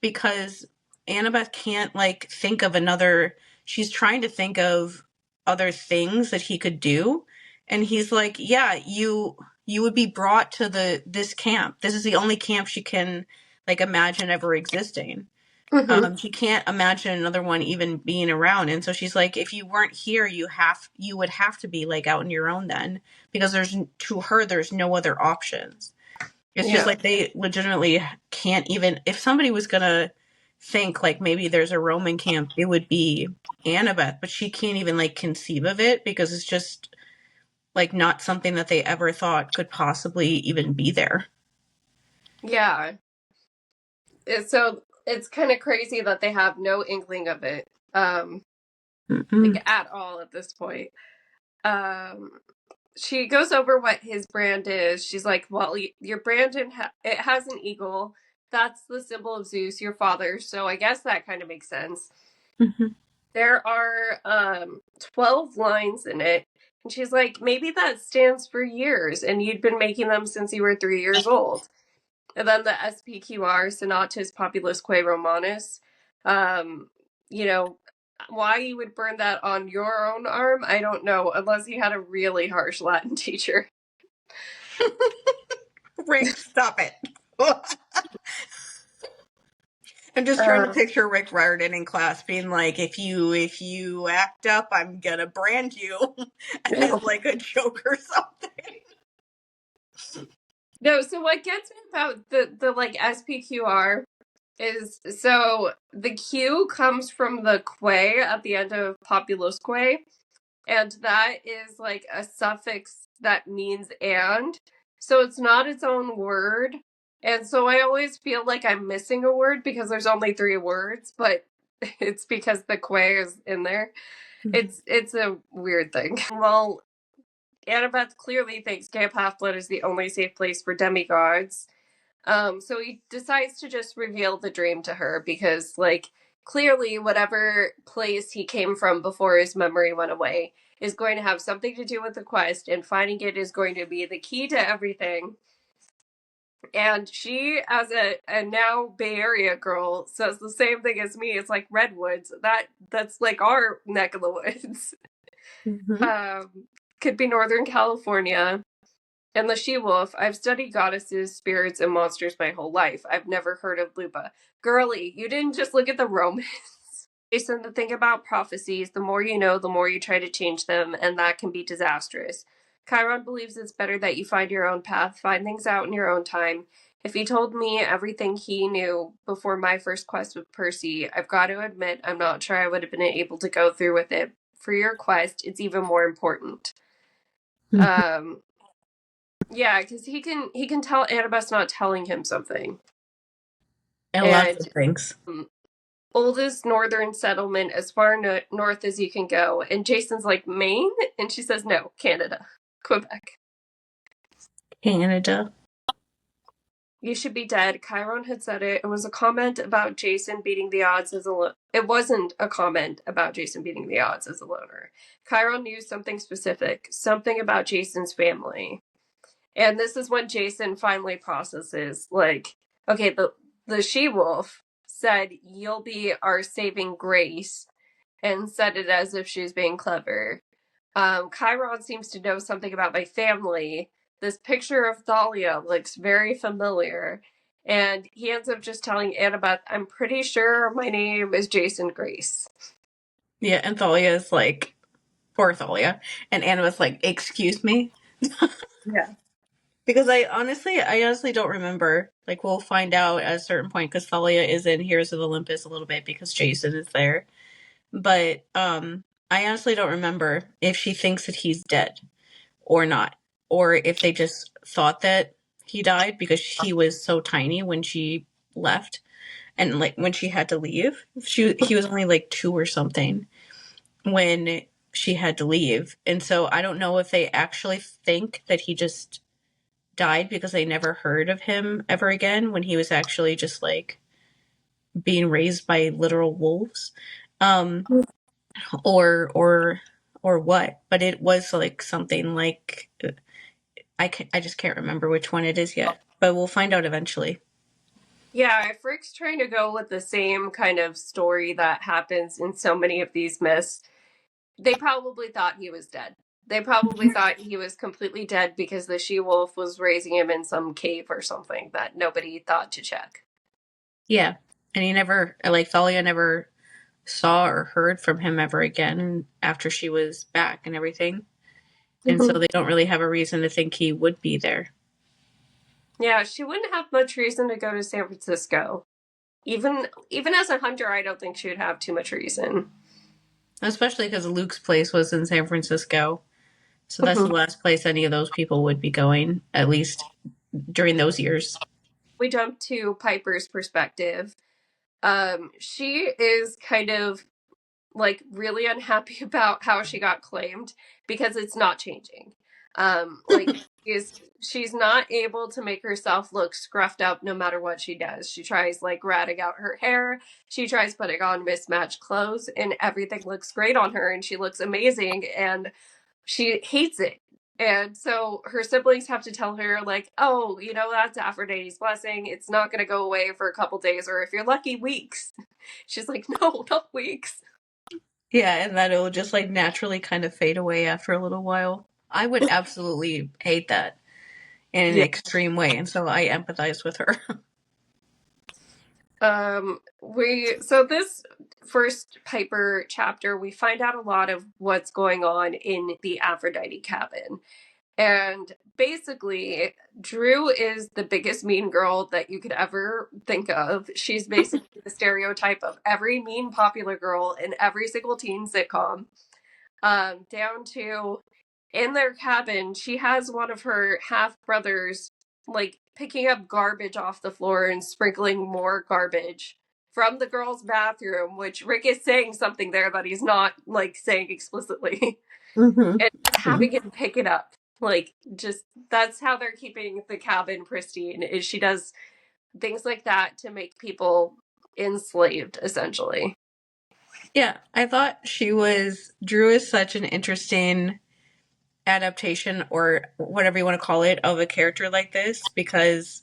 because Annabeth can't like think of another. She's trying to think of other things that he could do, and he's like, yeah, you would be brought to this camp. This is the only camp she can like imagine ever existing. Hmm. She can't imagine another one even being around, and so she's like, if you weren't here, you would have to be like out on your own then, because to her there's no other options. It's just Yeah. like they legitimately can't even. If somebody was gonna think like maybe there's a Roman camp, it would be Annabeth, but she can't even like conceive of it because it's just like not something that they ever thought could possibly even be there. Yeah. So it's kind of crazy that they have no inkling of it, Mm-mm. like at all at this point. Um, she goes over what his brand is. She's like, well, your brand it has an eagle. That's the symbol of Zeus, your father. So I guess that kind of makes sense. Mhm. There are 12 lines in it. And she's like, maybe that stands for years, and you'd been making them since you were 3 years old. And then the SPQR, Senatus Populusque Romanus. Um, you know, why you would burn that on your own arm, I don't know, unless you had a really harsh Latin teacher. Rick, stop it. I'm just trying to Uh, picture Rick Riordan in class being like, if you act up, I'm gonna brand you yeah. as like a joke or something. No, so what gets me about the like SPQR is, so the Q comes from the que at the end of Populusque, and that is like a suffix that means and. So it's not its own word. And so I always feel like I'm missing a word because there's only three words, but it's because the que is in there. It's a weird thing. Well, Annabeth clearly thinks Camp Half-Blood is the only safe place for demigods. So he decides to just reveal the dream to her because, like, clearly whatever place he came from before his memory went away is going to have something to do with the quest, and finding it is going to be the key to everything. And she, as a now Bay Area girl, says the same thing as me. It's like Redwoods. That's like our neck of the woods. Could be Northern California. And the she-wolf, I've studied goddesses, spirits, and monsters my whole life. I've never heard of Lupa. Girly, you didn't just look at the romance. Jason, the thing about prophecies, the more you know, the more you try to change them, and that can be disastrous. Chiron believes it's better that you find your own path, find things out in your own time. If he told me everything he knew before my first quest with Percy, I've got to admit I'm not sure I would have been able to go through with it. For your quest, it's even more important. Yeah, because he can tell Annabeth's not telling him something. And lots of things. Oldest northern settlement as far north as you can go. And Jason's like, Maine? And she says, no, Canada. Quebec. Canada. You should be dead. Chiron had said it. It was a comment about Jason beating the odds as a It wasn't a comment about Jason beating the odds as a loner. Chiron knew something specific. Something about Jason's family. And this is when Jason finally processes, like, okay, the she-wolf said, you'll be our saving grace, and said it as if she's being clever. Chiron seems to know something about my family. This picture of Thalia looks very familiar. And he ends up just telling Annabeth, I'm pretty sure my name is Jason Grace. Yeah, and Thalia is like, poor Thalia. And Annabeth's like, excuse me? Yeah. Because I honestly don't remember. Like, we'll find out at a certain point, because Thalia is in Heroes of Olympus a little bit because Jason is there. But I honestly don't remember if she thinks that he's dead or not, or if they just thought that he died because he was so tiny when she left, and like when she had to leave. He was only like 2 or something when she had to leave, and so I don't know if they actually think that he just died because they never heard of him ever again when he was actually just like being raised by literal wolves, or what. But it was like something like I just can't remember which one it is yet, but we'll find out eventually. Yeah, Frick's trying to go with the same kind of story that happens in so many of these myths. They probably thought he was dead. They probably thought he was completely dead because the she-wolf was raising him in some cave or something that nobody thought to check. Yeah, and he never, like, Thalia never saw or heard from him ever again after she was back and everything. And so they don't really have a reason to think he would be there. Yeah, she wouldn't have much reason to go to San Francisco. Even as a hunter, I don't think she would have too much reason. Especially because Luke's place was in San Francisco. So that's the last place any of those people would be going, at least during those years. We jump to Piper's perspective. She is kind of like really unhappy about how she got claimed because it's not changing. Like she's not able to make herself look scruffed up no matter what she does. She tries like ratting out her hair, she tries putting on mismatched clothes, and everything looks great on her and she looks amazing, and she hates it. And so her siblings have to tell her, like, oh, you know, that's Aphrodite's blessing. It's not going to go away for a couple days, or if you're lucky, weeks. She's like, no, not weeks. Yeah, and that it'll just like naturally kind of fade away after a little while. I would absolutely hate that in an extreme way, and so I empathize with her. So this first Piper chapter, we find out a lot of what's going on in the Aphrodite cabin. And basically, Drew is the biggest mean girl that you could ever think of. She's basically the stereotype of every mean popular girl in every single teen sitcom. Down to in their cabin, she has one of her half brothers like picking up garbage off the floor and sprinkling more garbage from the girls' bathroom, which Rick is saying something there that he's not like saying explicitly. Mm-hmm. and just having him pick it up. Like, just that's how they're keeping the cabin pristine, is she does things like that to make people enslaved, essentially. Yeah, I thought Drew is such an interesting adaptation, or whatever you want to call it, of a character like this, because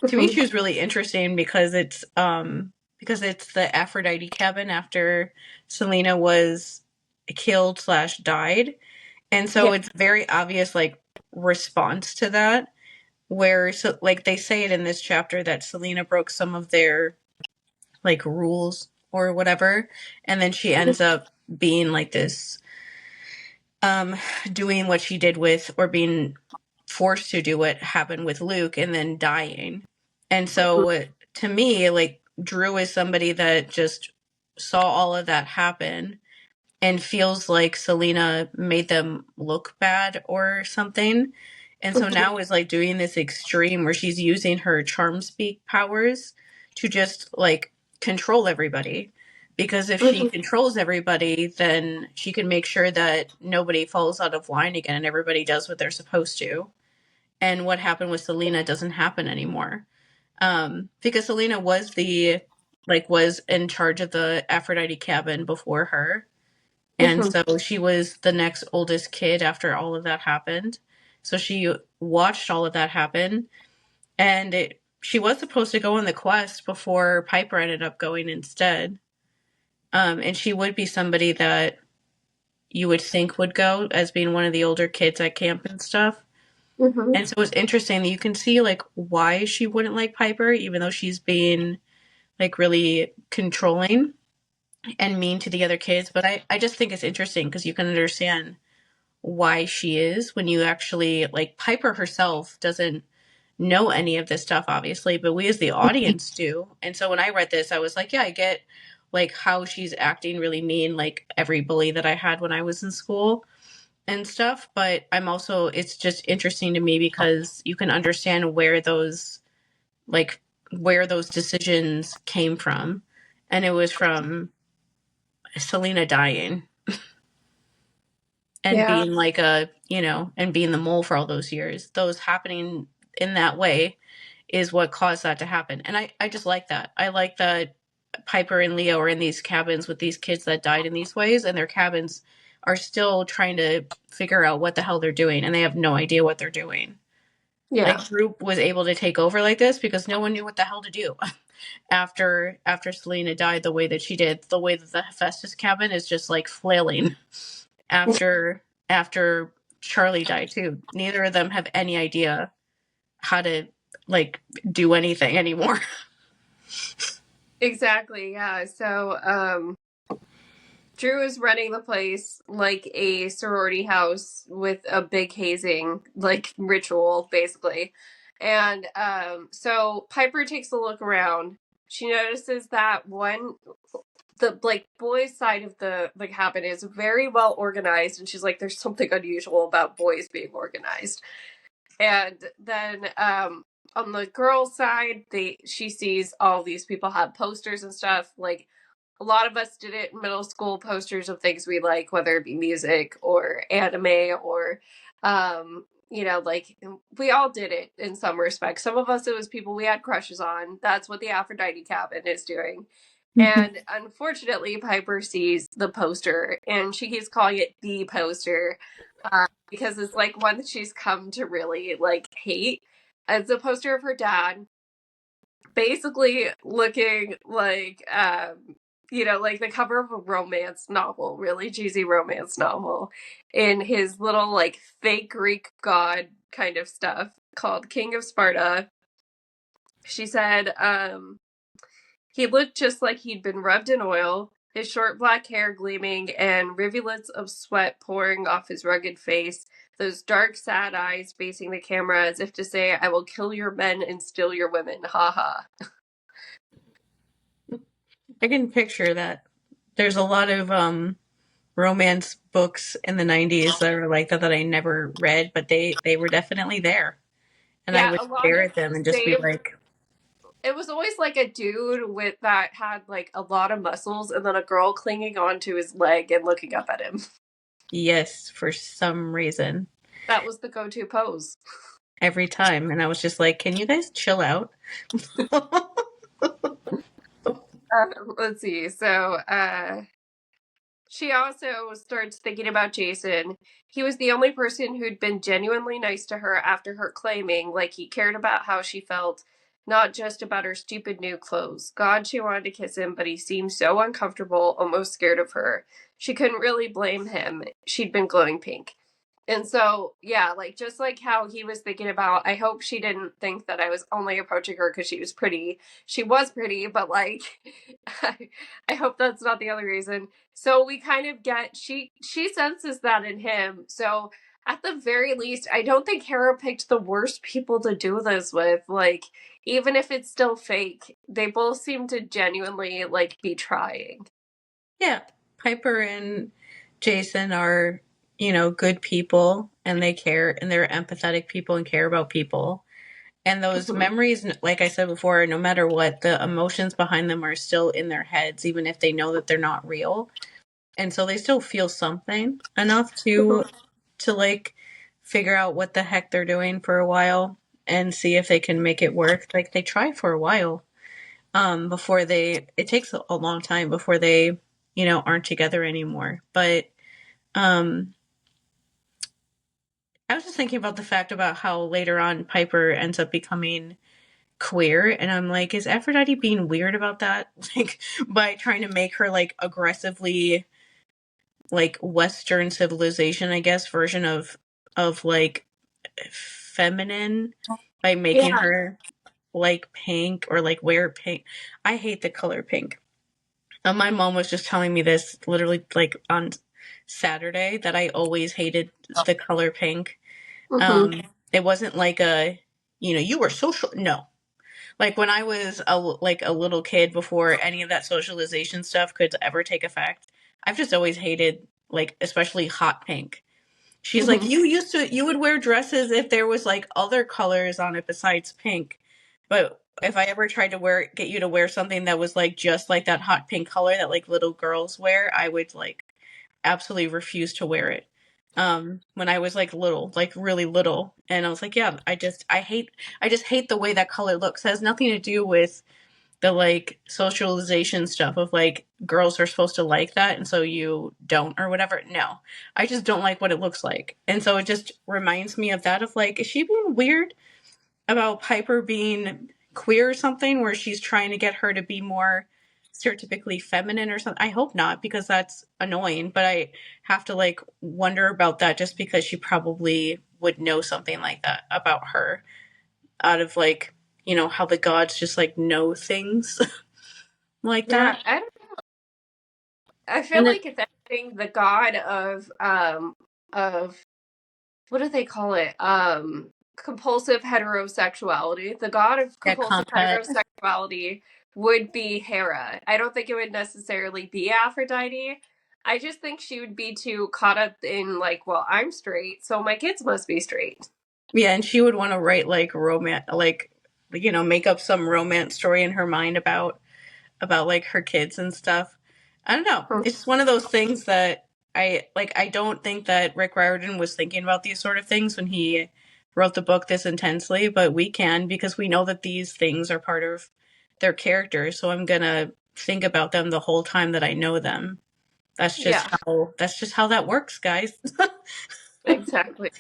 to me she was really interesting because it's the Aphrodite cabin after Silena was killed slash died. And Yeah. so it's very obvious like response to that, where so like they say it in this chapter that Silena broke some of their like rules or whatever, and then she ends up being like this, um doing what she did with, or being forced to do what happened with Luke, and then dying. And so to me, like, Drew is somebody that just saw all of that happen and feels like Silena made them look bad or something. And so now is like doing this extreme where she's using her Charmspeak powers to just like control everybody. Because if she controls everybody, then she can make sure that nobody falls out of line again and everybody does what they're supposed to. And what happened with Silena doesn't happen anymore. Because Silena was in charge of the Aphrodite cabin before her, and so she was the next oldest kid after all of that happened. So she watched all of that happen, and she was supposed to go on the quest before Piper ended up going instead. And she would be somebody that you would think would go as being one of the older kids at camp and stuff. And so it's interesting that you can see like why she wouldn't like Piper, even though she's being like really controlling and mean to the other kids. But I just think it's interesting because you can understand why she is when you actually like Piper herself doesn't know any of this stuff, obviously, but we as the audience do. And so when I read this, I was like, yeah, I get like how she's acting really mean, like every bully that I had when I was in school and stuff. But I'm also, it's just interesting to me because you can understand like where those decisions came from. And it was from Silena dying and Yeah. being like and being the mole for all those years. Those happening in that way is what caused that to happen. And I just like that. I like that Piper and Leo are in these cabins with these kids that died in these ways, and their cabins are still trying to figure out what the hell they're doing, and they have no idea what they're doing. Yeah. Like, Group was able to take over like this because no one knew what the hell to do after Selena died the way that she did. The way that the Festus cabin is just like flailing after Charlie died too. Neither of them have any idea how to like do anything anymore. Exactly. Yeah. So, Drew is running the place like a sorority house with a big hazing like ritual, basically. And so Piper takes a look around. She notices that the like boys' side of the cabin is very well organized, and she's like, "There's something unusual about boys being organized." And then on the girls' side, she sees all these people have posters and stuff. Like, a lot of us did it in middle school, posters of things we like, whether it be music or anime or like we all did it in some respects. Some of us, it was people we had crushes on. That's what the Aphrodite cabin is doing. And unfortunately, Piper sees the poster and she keeps calling it the poster, because it's like one that she's come to really like hate. It's a poster of her dad basically looking like like the cover of a romance novel, really cheesy romance novel, in his little like fake Greek god kind of stuff called King of Sparta. She said he looked just like he'd been rubbed in oil, his short black hair gleaming and rivulets of sweat pouring off his rugged face, those dark, sad eyes facing the camera as if to say, "I will kill your men and steal your women. Ha ha." I can picture that. There's a lot of romance books in the 90s that are like that I never read, but they were definitely there. And I Yeah, would a lot stare of at them the and just be same. like, It was always like a dude with that had like a lot of muscles, and then a girl clinging onto his leg and looking up at him. Yes, for some reason. That was the go-to pose. Every time. And I was just like, can you guys chill out? Let's see. So, she also starts thinking about Jason. He was the only person who'd been genuinely nice to her after her claiming, like, he cared about how she felt, not just about her stupid new clothes. God, she wanted to kiss him, but he seemed so uncomfortable, almost scared of her. She couldn't really blame him. She'd been glowing pink. And so, yeah, like just like how he was thinking about, I hope she didn't think that I was only approaching her because she was pretty. She was pretty, but like, I hope that's not the other reason. So we kind of get she senses that in him. So at the very least, I don't think Hera picked the worst people to do this with. Like, even if it's still fake, they both seem to genuinely like be trying. Yeah, Piper and Jason are, good people, and they care, and they're empathetic people and care about people. And those memories, like I said before, no matter what, the emotions behind them are still in their heads, even if they know that they're not real. And so they still feel something enough to like figure out what the heck they're doing for a while and see if they can make it work. Like they try for a while before it takes a long time before they, aren't together anymore. But I was just thinking about the fact about how later on Piper ends up becoming queer, and I'm like, is Aphrodite being weird about that? Like by trying to make her like aggressively like Western civilization, I guess, version of like feminine by making Yeah. her like pink or like wear pink. I hate the color pink. My mom was just telling me this literally like on Saturday that I always hated the color pink. Mm-hmm. It wasn't like you were social. No, like when I was like a little kid before any of that socialization stuff could ever take effect, I've just always hated like especially hot pink. She's like, Mm-hmm. you would wear dresses if there was like other colors on it besides pink. But if I ever tried to get you to wear something that was like just like that hot pink color that like little girls wear, I would like absolutely refuse to wear it. When I was like little, like really little. And I was like, yeah, I just hate the way that color looks. It has nothing to do with the like socialization stuff of like girls are supposed to like that and so you don't or whatever. No, I just don't like what it looks like. And so it just reminds me of that of like, is she being weird about Piper being queer or something where she's trying to get her to be more stereotypically feminine or something? I hope not, because that's annoying, but I have to like wonder about that just because she probably would know something like that about her out of like, how the gods just like know things like Yeah, that. I feel And then like if anything, the god of what do they call it? Compulsive heterosexuality. The god of yeah, compulsive combat. heterosexuality would be Hera. I don't think it would necessarily be Aphrodite. I just think she would be too caught up in like, well, I'm straight, so my kids must be straight. Yeah, and she would want to write like romance, like make up some romance story in her mind about like her kids and stuff. I don't know. It's just one of those things that I don't think that Rick Riordan was thinking about these sort of things when he wrote the book this intensely, but we can because we know that these things are part of their characters. So I'm gonna think about them the whole time that I know them. Yeah, That's just how that works, guys. exactly.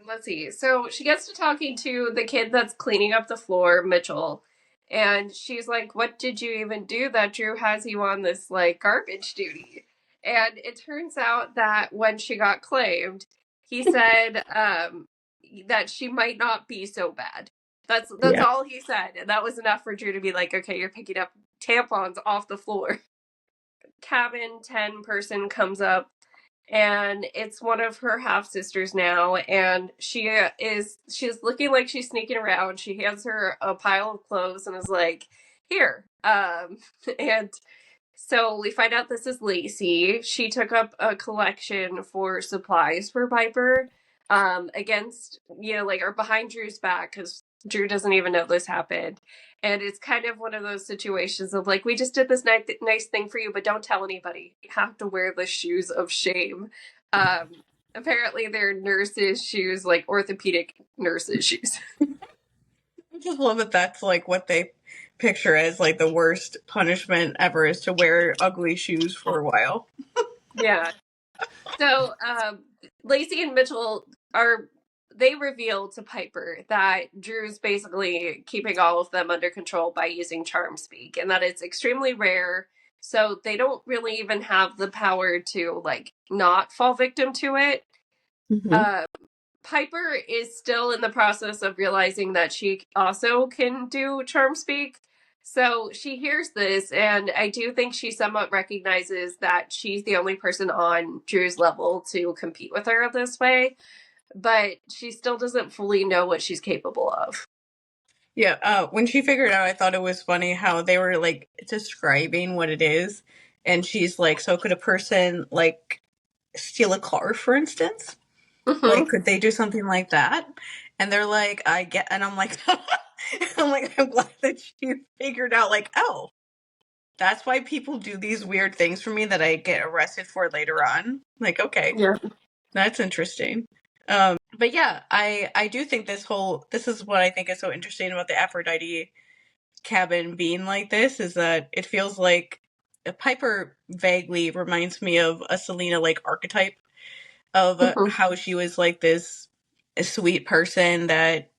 Let's see. So she gets to talking to the kid that's cleaning up the floor, Mitchell. And she's like, what did you even do that Drew has you on this, like, garbage duty? And it turns out that when she got claimed, he said that she might not be so bad. That's Yeah. all he said. And that was enough for Drew to be like, okay, you're picking up tampons off the floor. Cabin 10 person comes up and it's one of her half sisters now, and she's looking like she's sneaking around. She hands her a pile of clothes and is like, here. And so we find out this is Lacey. She took up a collection for supplies for Piper, against, like, or behind Drew's back, because Drew doesn't even know this happened. And it's kind of one of those situations of like, we just did this nice thing for you, but don't tell anybody. You have to wear the shoes of shame. Um, Apparently, they're nurses' shoes, like orthopedic nurses' shoes. I just love that that's like what they picture as like the worst punishment ever, is to wear ugly shoes for a while. Yeah. So Lacey and Mitchell they reveal to Piper that Drew's basically keeping all of them under control by using Charmspeak, and that it's extremely rare. So they don't really even have the power to like not fall victim to it. Mm-hmm. Piper is still in the process of realizing that she also can do Charmspeak. So she hears this, and I do think she somewhat recognizes that she's the only person on Drew's level to compete with her this way, but she still doesn't fully know what she's capable of. Yeah, when she figured out, I thought it was funny how they were like describing what it is, and she's like, "So could a person like steal a car, for instance? Like, Mm-hmm. could they do something like that?" And they're like, "I get," and I'm like, I'm glad that she figured out, like, oh, that's why people do these weird things for me that I get arrested for later on. Like, okay, Yeah. that's interesting. But yeah, I do think this is what I think is so interesting about the Aphrodite cabin being like this, is that it feels like Piper vaguely reminds me of a Silena like archetype of Mm-hmm. how she was like this sweet person that,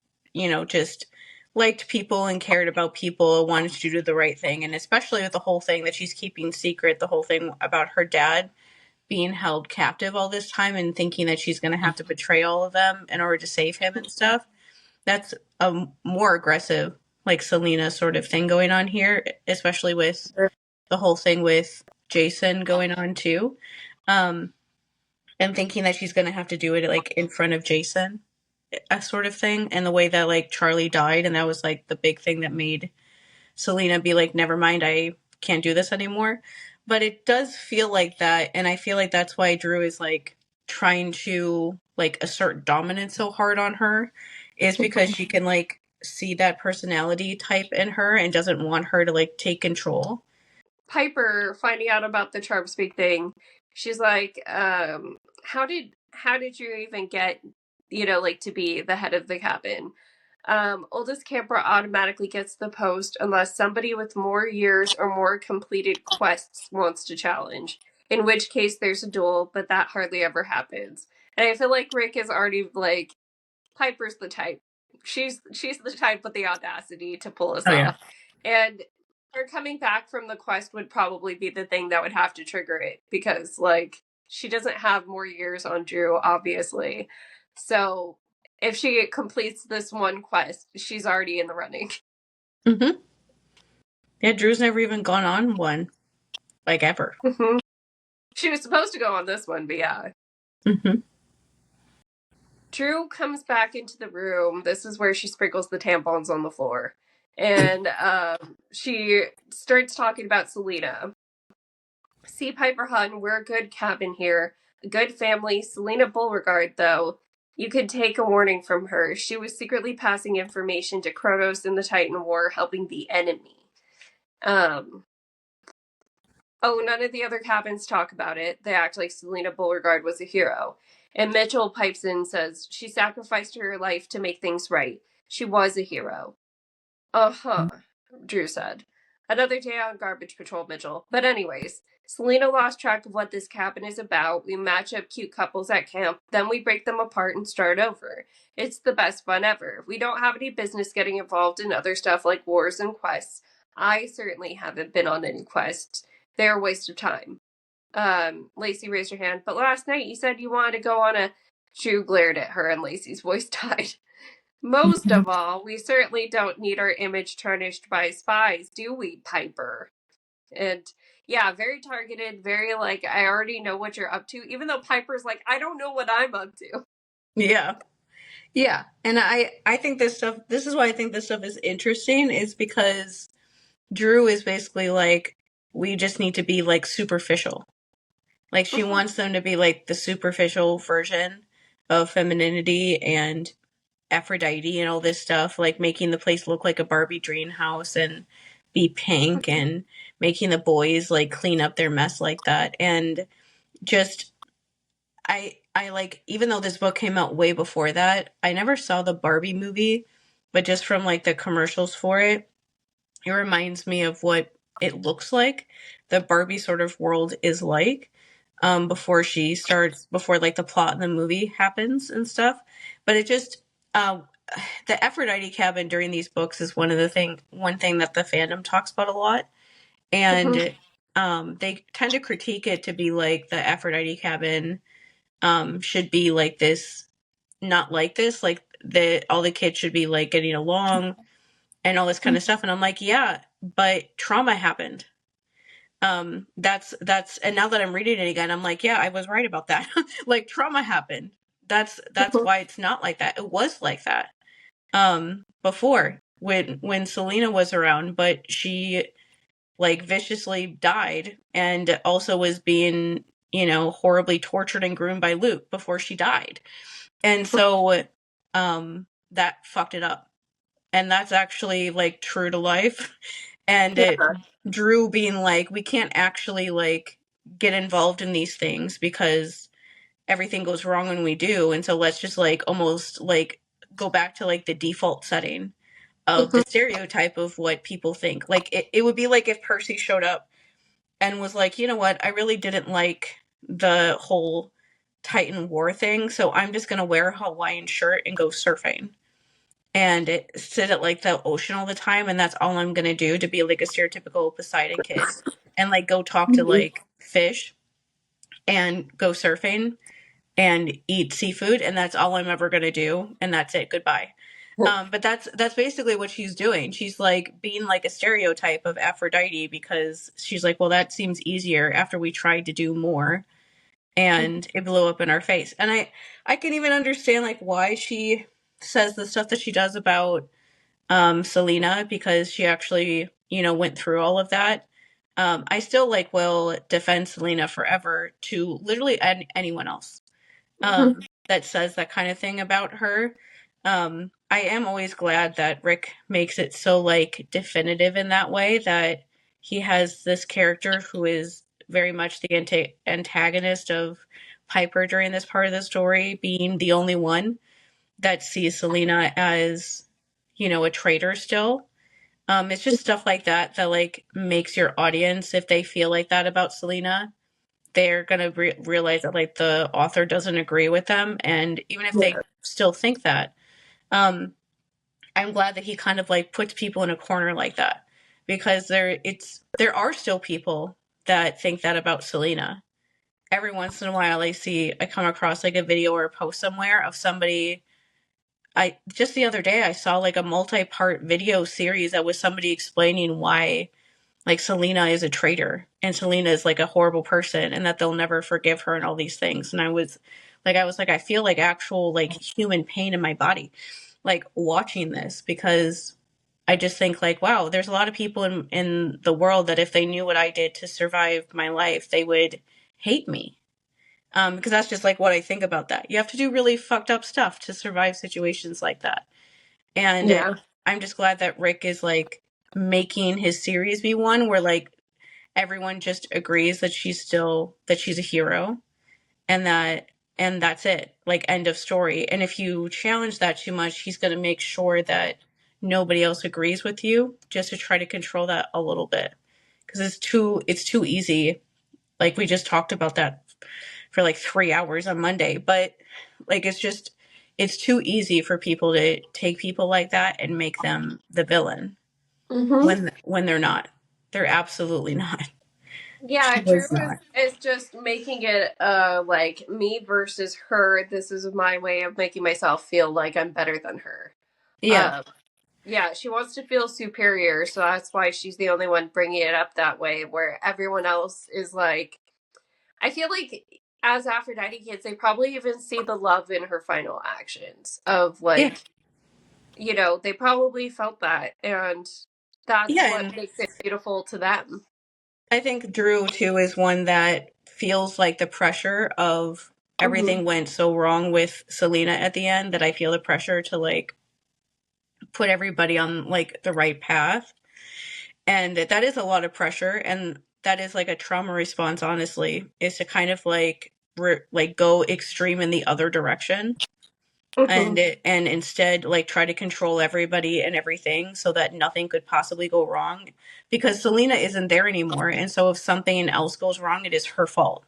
just liked people and cared about people, wanted to do the right thing. And especially with the whole thing that she's keeping secret, the whole thing about her dad being held captive all this time and thinking that she's going to have to betray all of them in order to save him and stuff. That's a more aggressive, like Silena sort of thing going on here, especially with the whole thing with Jason going on too. Um, and thinking that she's going to have to do it like in front of Jason, a sort of thing. And the way that like Charlie died, and that was like the big thing that made Silena be like, never mind, I can't do this anymore. But it does feel like that, and I feel like that's why Drew is like trying to like assert dominance so hard on her, is because she can like see that personality type in her and doesn't want her to like take control. Piper finding out about the Charmspeak thing, she's like, how did you even get, like to be the head of the cabin? Oldest camper automatically gets the post unless somebody with more years or more completed quests wants to challenge. In which case there's a duel, but that hardly ever happens. And I feel like Rick is already like, Piper's the type. She's the type with the audacity to pull us Oh yeah. off. And her coming back from the quest would probably be the thing that would have to trigger it, because like she doesn't have more years on Drew, obviously. So if she completes this one quest, she's already in the running. Mm-hmm. Yeah, Drew's never even gone on one, like ever. Mhm. She was supposed to go on this one, but yeah. Mm-hmm. Drew comes back into the room. This is where she sprinkles the tampons on the floor. And she starts talking about Silena. See, Piper Hun, we're a good cabin here. A good family. Silena Beauregard, though, you could take a warning from her. She was secretly passing information to Kronos in the Titan War, helping the enemy. Oh, none of the other cabins talk about it. They act like Silena Beauregard was a hero. And Mitchell pipes in and says, she sacrificed her life to make things right. She was a hero. Uh-huh, Drew said. Another day on garbage patrol, Mitchell. But anyways, Selena lost track of what this cabin is about. We match up cute couples at camp, then we break them apart and start over. It's the best fun ever. We don't have any business getting involved in other stuff like wars and quests. I certainly haven't been on any quests. They're a waste of time. Lacey raised her hand. But last night you said you wanted to go on a... Drew glared at her and Lacey's voice died. Most of all, we certainly don't need our image tarnished by spies, do we, Piper? And yeah, very targeted, very like, I already know what you're up to, even though Piper's like, I don't know what I'm up to. Yeah. Yeah. And I think this is why I think this stuff is interesting, is because Drew is basically like, we just need to be like superficial. Like she wants them to be like the superficial version of femininity, and Aphrodite and all this stuff, like making the place look like a Barbie dream house and be pink and making the boys like clean up their mess like that. And just I like, even though this book came out way before that, I never saw the Barbie movie, but just from like the commercials for it, it reminds me of what it looks like the Barbie sort of world is like, before like the plot in the movie happens and stuff. But it just, uh, the Aphrodite cabin during these books is one thing that the fandom talks about a lot. And they tend to critique it to be like the Aphrodite cabin should be like this, not like this, like all the kids should be like getting along and all this kind of stuff. And I'm like, yeah, but trauma happened. That's and now that I'm reading it again, I'm like, yeah, I was right about that. Like trauma happened. That's why it's not like that. It was like that before when Silena was around, but she like viciously died and also was being, horribly tortured and groomed by Luke before she died. And so that fucked it up. And that's actually like true to life. And Yeah. Drew being like, we can't actually like get involved in these things because everything goes wrong when we do. And so let's just like almost like go back to like the default setting of the stereotype of what people think. Like it would be like if Percy showed up and was like, you know what, I really didn't like the whole Titan War thing, so I'm just gonna wear a Hawaiian shirt and go surfing and sit at like the ocean all the time, and that's all I'm gonna do to be like a stereotypical Poseidon kid and like go talk to like fish and go surfing and eat seafood, and that's all I'm ever gonna do, and that's it. Goodbye. But that's basically what she's doing. She's like being like a stereotype of Aphrodite because she's like, well, that seems easier after we tried to do more, and it blew up in our face. And I can even understand like why she says the stuff that she does about Silena, because she actually, went through all of that. I still like will defend Silena forever to literally anyone else that says that kind of thing about her. I am always glad that Rick makes it so like definitive in that way that he has this character who is very much the antagonist of Piper during this part of the story, being the only one that sees Silena as, a traitor still. It's just stuff like that that like makes your audience, if they feel like that about Silena, they're gonna realize that like the author doesn't agree with them, and even if they still think that, um, I'm glad that he kind of like puts people in a corner like that, because there are still people that think that about Silena. Every once in a while, I come across like a video or a post somewhere of somebody. I just the other day I saw like a multi-part video series that was somebody explaining why like Silena is a traitor and Silena is like a horrible person and that they'll never forgive her and all these things. And I was like, I feel like actual like human pain in my body, like watching this, because I just think like, wow, there's a lot of people in the world that if they knew what I did to survive my life, they would hate me. Because that's just like what I think about that. You have to do really fucked up stuff to survive situations like that. And Yeah. I'm just glad that Rick is like making his series be one where like everyone just agrees that she's a hero, and that's it. Like end of story. And if you challenge that too much, he's going to make sure that nobody else agrees with you just to try to control that a little bit. Because it's too easy. Like we just talked about that for like 3 hours on Monday, but like it's too easy for people to take people like that and make them the villain when they're not. They're absolutely not. Yeah, She Drew was not. is just making it like me versus her. This is my way of making myself feel like I'm better than her. Yeah. Um, yeah, she wants to feel superior, so that's why she's the only one bringing it up that way, where everyone else is like, I feel like as Aphrodite kids, they probably even see the love in her final actions of Yeah. like, they probably felt that, and that's Yeah. what And makes it beautiful to them. I think Drew too is one that feels like the pressure of everything went so wrong with Silena at the end that I feel the pressure to like put everybody on like the right path. And that is a lot of pressure, and that is like a trauma response, honestly, is to kind of like like go extreme in the other direction, and instead like try to control everybody and everything so that nothing could possibly go wrong, because Selena isn't there anymore, and so if something else goes wrong, it is her fault.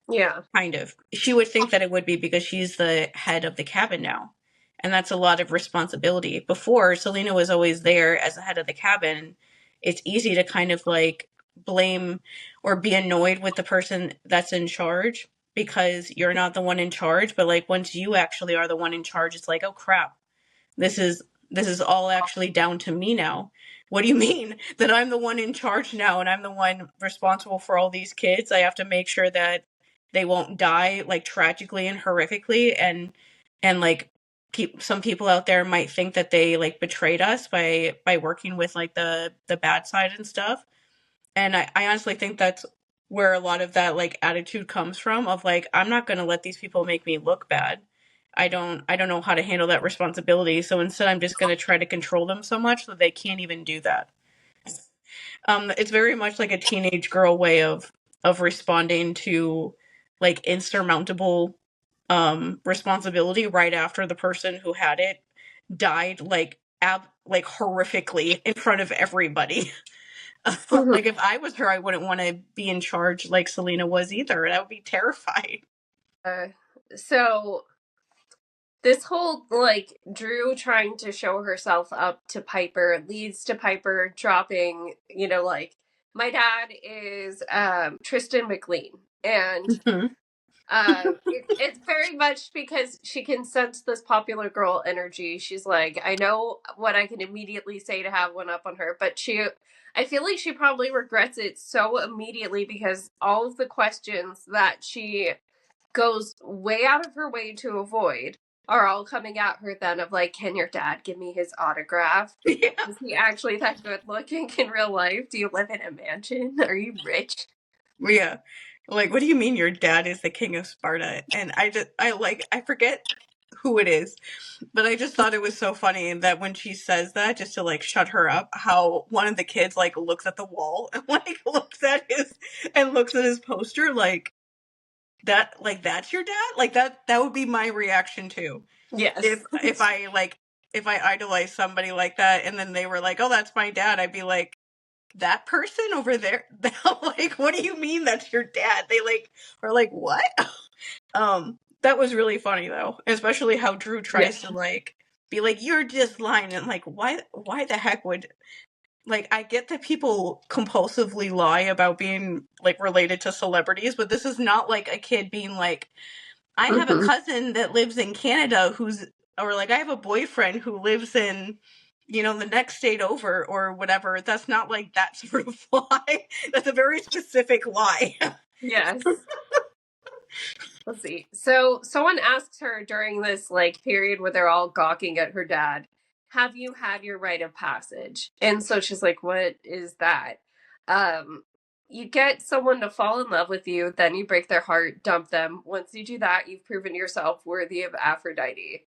Yeah. Kind of. She would think that it would be because she's the head of the cabin now. And that's a lot of responsibility. Before, Selena was always there as the head of the cabin. It's easy to kind of like blame or be annoyed with the person that's in charge because you're not the one in charge. But like once you actually are the one in charge, it's like, oh crap, this is all actually down to me now. What do you mean that I'm the one in charge now and I'm the one responsible for all these kids? I have to make sure that they won't die like tragically and horrifically, and like some people out there might think that they like betrayed us by working with like the bad side and stuff. And I honestly think that's where a lot of that like attitude comes from, of like, I'm not going to let these people make me look bad. I don't know how to handle that responsibility, so instead I'm just going to try to control them so much that they can't even do that. It's very much like a teenage girl way of responding to like insurmountable responsibility right after the person who had it died like like horrifically in front of everybody. Like if I was her, I wouldn't want to be in charge like Selena was either. That would be terrifying. So this whole like Drew trying to show herself up to Piper leads to Piper dropping, like, my dad is Tristan McLean, and it's very much because she can sense this popular girl energy. She's like, I know what I can immediately say to have one up on her, but I feel like she probably regrets it so immediately because all of the questions that she goes way out of her way to avoid are all coming at her then of like, can your dad give me his autograph? Yeah. Is he actually that good looking in real life? Do you live in a mansion? Are you rich? Yeah. Like, what do you mean your dad is the king of Sparta? And I forget who it is, but I just thought it was so funny that when she says that, just to like shut her up, how one of the kids like looks at the wall and like looks at his poster like that, like that's your dad? Like that would be my reaction too. Yes. If I idolize somebody like that and then they were like, "Oh, that's my dad," I'd be like, that person over there? Like, what do you mean that's your dad? They like are like, what? That was really funny though, especially how Drew tries to like be like, you're just lying, and like, why the heck would, like, I get that people compulsively lie about being like related to celebrities, but this is not like a kid being like, I have a cousin that lives in Canada or like I have a boyfriend who lives in, the next state over or whatever. That's not like that sort of lie. That's a very specific lie. Yes. Let's see. So someone asks her during this like period where they're all gawking at her dad, have you had your rite of passage? And so she's like, what is that? You get someone to fall in love with you, then you break their heart, dump them. Once you do that, you've proven yourself worthy of Aphrodite.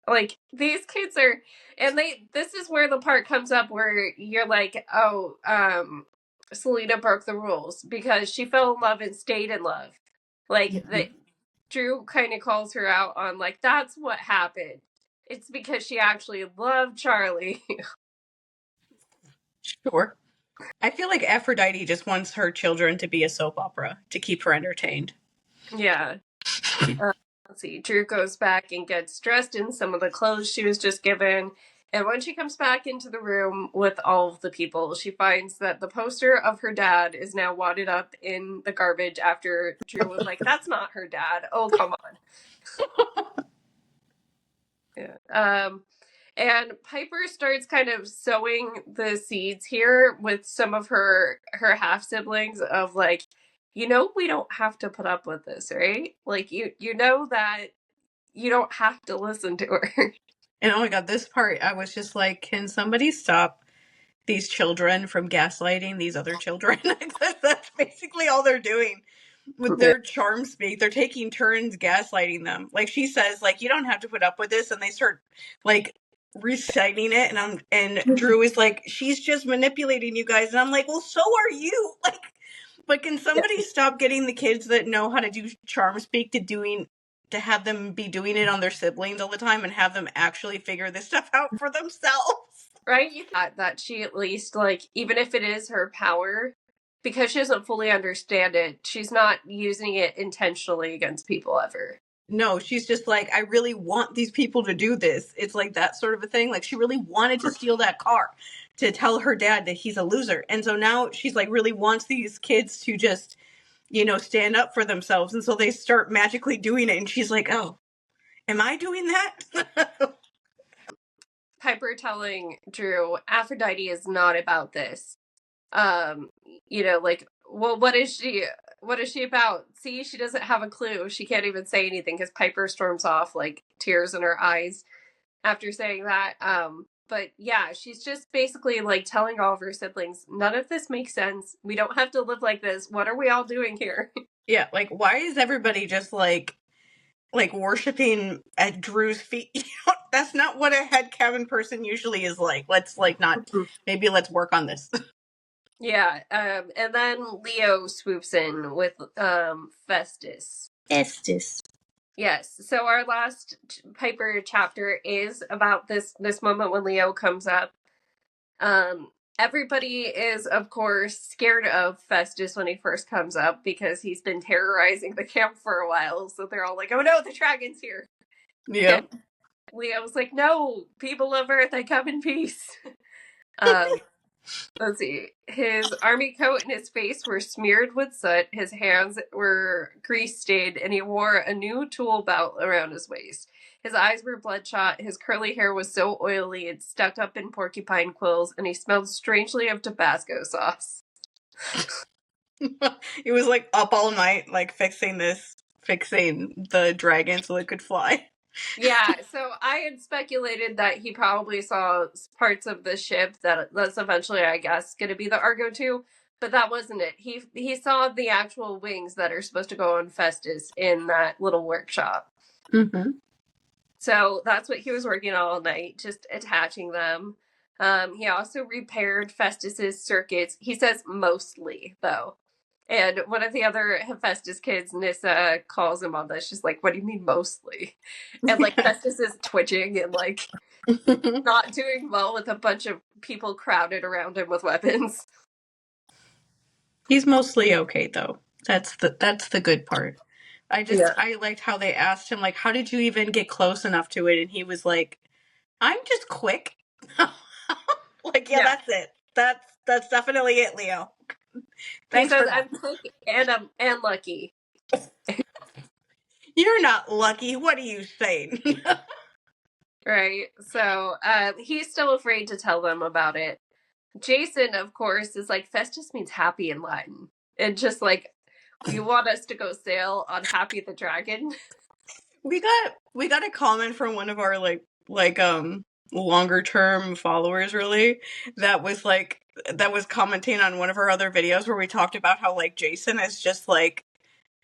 Like, these kids are, and this is where the part comes up where you're like, oh, Selena broke the rules because she fell in love and stayed in love. Like, Drew kind of calls her out on, like, that's what happened. It's because she actually loved Charlie. Sure. I feel like Aphrodite just wants her children to be a soap opera to keep her entertained. Yeah. Let's see. Drew goes back and gets dressed in some of the clothes she was just given. And when she comes back into the room with all of the people, she finds that the poster of her dad is now wadded up in the garbage after Drew was like, that's not her dad. Oh, come on. Yeah. And Piper starts kind of sowing the seeds here with some of her half siblings of like, we don't have to put up with this, right? Like, you know that you don't have to listen to her. And oh my god, this part, I was just like, can somebody stop these children from gaslighting these other children? That's basically all they're doing. with their Charmspeak. They're taking turns gaslighting them. Like, she says, like, you don't have to put up with this, and they start, like, reciting it, and Drew is like, she's just manipulating you guys, and I'm like, well, so are you. Like, but can somebody stop getting the kids that know how to do Charmspeak to have them be doing it on their siblings all the time and have them actually figure this stuff out for themselves? Right? That she at least, like, even if it is her power, because she doesn't fully understand it, she's not using it intentionally against people ever. No, she's just like, I really want these people to do this. It's like that sort of a thing. Like, she really wanted to steal that car to tell her dad that he's a loser. And so now she's like, really wants these kids to just, stand up for themselves. And so they start magically doing it. And she's like, oh, am I doing that? Piper telling Drew, Aphrodite is not about this. Like, well, what is she about? See, she doesn't have a clue. She can't even say anything because Piper storms off, like, tears in her eyes after saying that. But yeah, she's just basically, like, telling all of her siblings, none of this makes sense. We don't have to live like this. What are we all doing here? Yeah, like, why is everybody just like worshiping at Drew's feet? That's not what a headcanon person usually is like. Let's maybe let's work on this. Yeah, and then Leo swoops in with Festus. Yes. So our last Piper chapter is about this moment when Leo comes up. Everybody is, of course, scared of Festus when he first comes up because he's been terrorizing the camp for a while. So they're all like, "Oh no, the dragon's here!" Yeah. And Leo's like, "No, people of Earth, I come in peace." Let's see. His army coat and his face were smeared with soot. His hands were grease stained, and he wore a new tool belt around his waist. His eyes were bloodshot. His curly hair was so oily it stuck up in porcupine quills, and he smelled strangely of Tabasco sauce. He was like up all night, like fixing the dragon so it could fly. Yeah, so I had speculated that he probably saw parts of the ship that's eventually, I guess, going to be the Argo 2, but that wasn't it. He saw the actual wings that are supposed to go on Festus in that little workshop. Mm-hmm. So that's what he was working on all night, just attaching them. He also repaired Festus's circuits. He says mostly, though. And one of the other Hephaestus kids, Nissa, calls him on this. She's like, what do you mean mostly? And, like, Festus is twitching and, like, not doing well with a bunch of people crowded around him with weapons. He's mostly okay, though. That's the good part. I liked how they asked him, like, how did you even get close enough to it? And he was like, I'm just quick. Like, yeah, that's it. That's definitely it, Leo. Thanks. He says, I'm quick and lucky. You're not lucky. What are you saying? Right. So he's still afraid to tell them about it. Jason, of course, is like, Festus means happy in Latin. And just like, you want us to go sail on Happy the Dragon? We got a comment from one of our longer term followers, really, that was commenting on one of our other videos where we talked about how, like, Jason is just like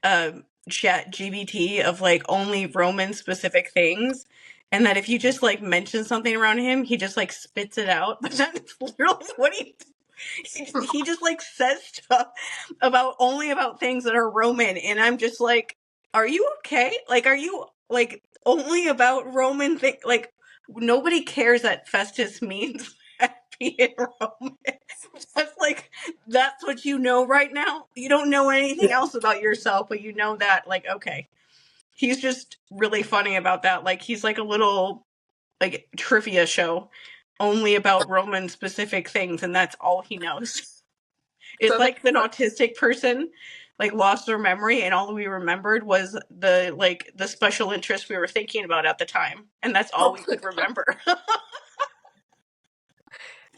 chat GBT of, like, only Roman specific things, and that if you just, like, mention something around him, he just, like, spits it out. But that's literally what he just, like, says stuff only about things that are Roman, and I'm just like, are you okay? Like, are you, like, only about Roman things? Like, nobody cares that Festus means happy in Roman. That's what you know right now? You don't know anything else about yourself, but you know that, like, okay. He's just really funny about that. Like, he's like a little, like, trivia show only about Roman specific things, and that's all he knows. It's so like an autistic person, like, lost their memory, and all we remembered was the special interest we were thinking about at the time, and that's all we could remember.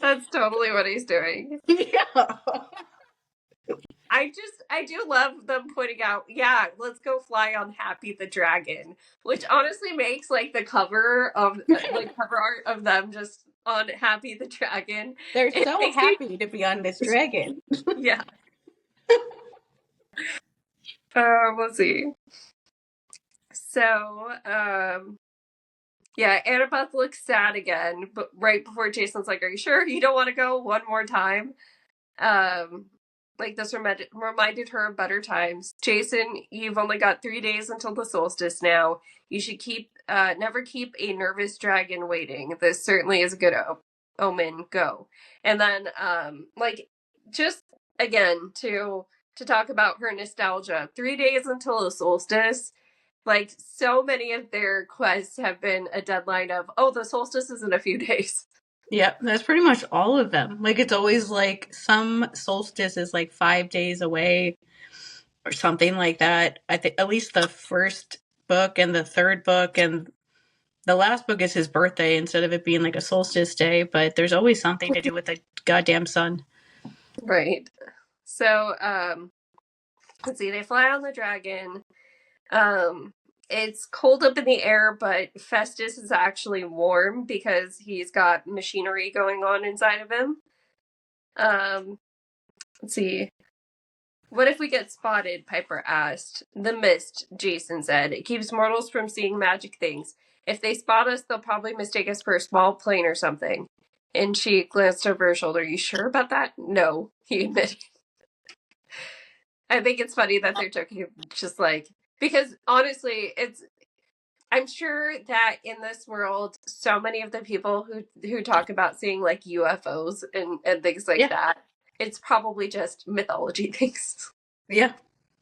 That's totally what he's doing. Yeah. I do love them pointing out, yeah, let's go fly on Happy the Dragon, which honestly makes, like, the cover of, like, cover art of them just on Happy the Dragon. They're so happy to be on this dragon. Yeah. Let's see. So, yeah, Annabeth looks sad again, but right before Jason's like, "Are you sure you don't want to go one more time?" Um, like this reminded her of better times. Jason, you've only got 3 days until the solstice now. You should never keep a nervous dragon waiting. This certainly is a good omen. Go. And then, just again to talk about her nostalgia. 3 days until the solstice. Like so many of their quests have been a deadline of, oh, the solstice is in a few days. Yeah, that's pretty much all of them. Like, it's always like some solstice is like 5 days away or something like that. I think at least the first book and the third book and the last book is his birthday instead of it being like a solstice day, but there's always something to do with the goddamn sun. Right. So, let's see, they fly on the dragon. It's cold up in the air, but Festus is actually warm because he's got machinery going on inside of him. Let's see. What if we get spotted? Piper asked. The mist, Jason said. It keeps mortals from seeing magic things. If they spot us, they'll probably mistake us for a small plane or something. And she glanced over her shoulder. You sure about that? No, he admitted. I think it's funny that they're joking, just like, because honestly, I'm sure that in this world, so many of the people who talk about seeing like UFOs and things like that, it's probably just mythology things. Yeah.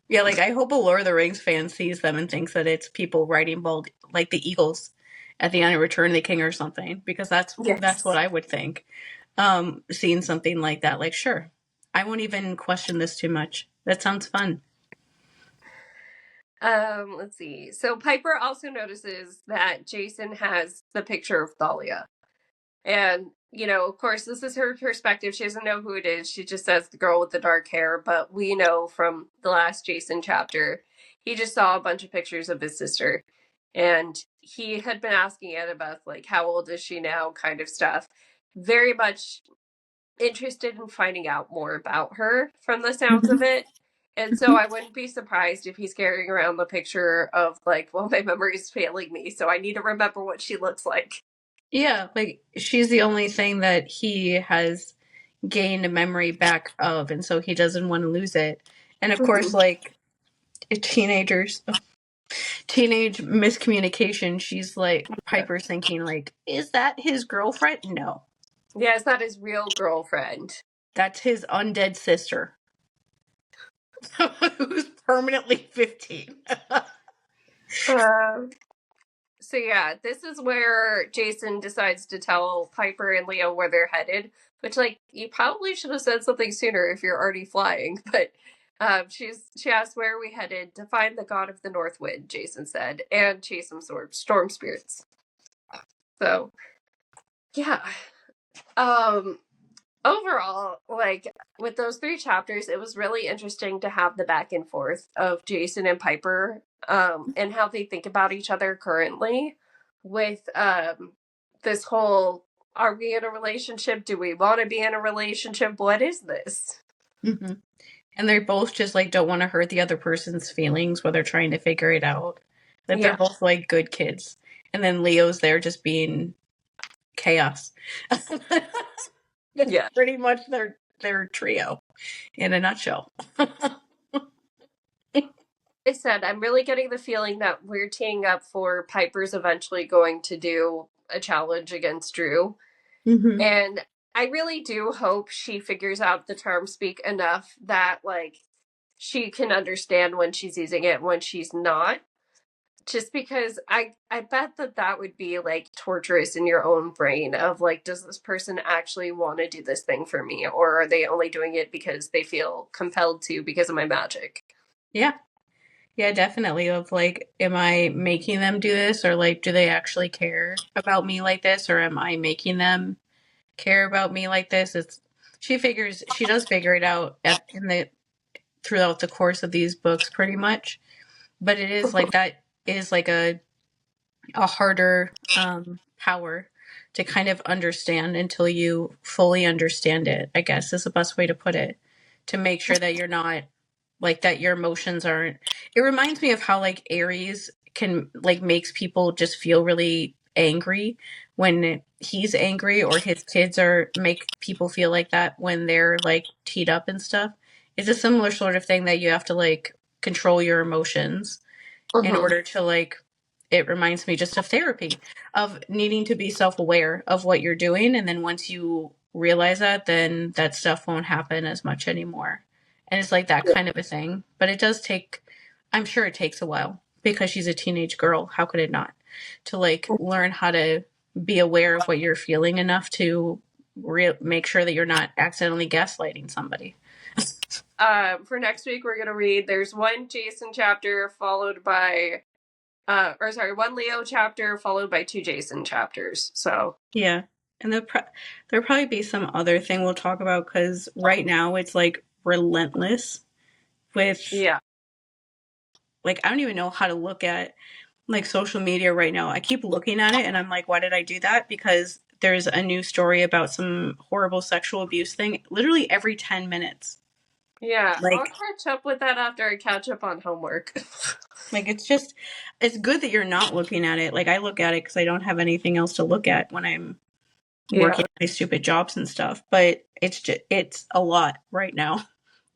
Yeah, like I hope a Lord of the Rings fan sees them and thinks that it's people riding bald like the eagles at the end of Return of the King or something, because that's what I would think. Seeing something like that, like, sure, I won't even question this too much. That sounds fun. Let's see. So Piper also notices that Jason has the picture of Thalia. And, of course, this is her perspective. She doesn't know who it is. She just says the girl with the dark hair. But we know from the last Jason chapter, he just saw a bunch of pictures of his sister. And he had been asking Annabeth, like, how old is she now, kind of stuff. Very much interested in finding out more about her from the sounds of it. And so I wouldn't be surprised if he's carrying around the picture of, like, well, my memory's failing me, so I need to remember what she looks like. Yeah, like she's the only thing that he has gained a memory back of, and so he doesn't want to lose it. And of course, like teenage miscommunication, she's like, Piper's thinking like, is that his girlfriend? No. Yeah, it's not his real girlfriend. That's his undead sister. Who's permanently 15. So yeah, this is where Jason decides to tell Piper and Leo where they're headed, which, like, you probably should have said something sooner if you're already flying. But she asked where are we headed. To find the god of the north wind, Jason said, and chase some storm spirits. So yeah. Overall, like, with those 3 chapters, it was really interesting to have the back and forth of Jason and Piper, and how they think about each other currently with this whole, are we in a relationship? Do we want to be in a relationship? What is this? Mm-hmm. And they both just like don't want to hurt the other person's feelings while they're trying to figure it out. That they're both like good kids. And then Leo's there just being chaos. That's pretty much their trio in a nutshell. I said, I'm really getting the feeling that we're teeing up for Piper's eventually going to do a challenge against Drew. Mm-hmm. And I really do hope she figures out the Charmspeak enough that, like, she can understand when she's using it, when she's not. Just because I bet that would be, like, torturous in your own brain of, like, does this person actually want to do this thing for me? Or are they only doing it because they feel compelled to because of my magic? Yeah. Yeah, definitely. Of like, am I making them do this, or like, do they actually care about me like this, or am I making them care about me like this? She does figure it out throughout the course of these books, pretty much. But it is like that is like a harder power to kind of understand until you fully understand it, I guess is the best way to put it. To make sure that you're not like that your emotions aren't. It reminds me of how like Aries can like makes people just feel really angry when he's angry, or his kids are make people feel like that when they're like teed up and stuff. It's a similar sort of thing that you have to like control your emotions in Mm-hmm. order to like, it reminds me just of therapy, of needing to be self-aware of what you're doing, and then once you realize that, then that stuff won't happen as much anymore. And it's like that kind of a thing, but it does take, I'm sure it takes a while because she's a teenage girl, how could it not, to like learn how to be aware of what you're feeling enough to make sure that you're not accidentally gaslighting somebody. For next week, we're going to read, there's one Jason chapter followed by, one Leo chapter followed by 2 Jason chapters. So, yeah. And there'll probably be some other thing we'll talk about, because right now it's like relentless with, yeah. like, I don't even know how to look at like social media right now. I keep looking at it and I'm like, why did I do that? Because there's a new story about some horrible sexual abuse thing literally every 10 minutes. Yeah, Like, I'll catch up with that after I catch up on homework. like it's just, it's good that you're not looking at it. Like, I look at it because I don't have anything else to look at when I'm working my stupid jobs and stuff. But it's a lot right now.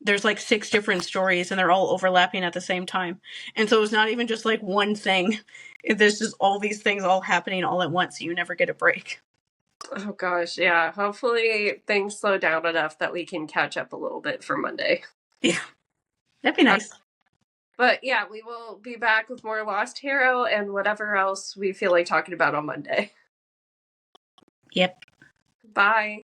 There's like 6 different stories and they're all overlapping at the same time. And so it's not even just like one thing. There's just all these things all happening all at once. So you never get a break. Oh gosh, yeah. Hopefully things slow down enough that we can catch up a little bit for Monday. Yeah, that'd be nice. But yeah, we will be back with more Lost Hero and whatever else we feel like talking about on Monday. Yep. Bye.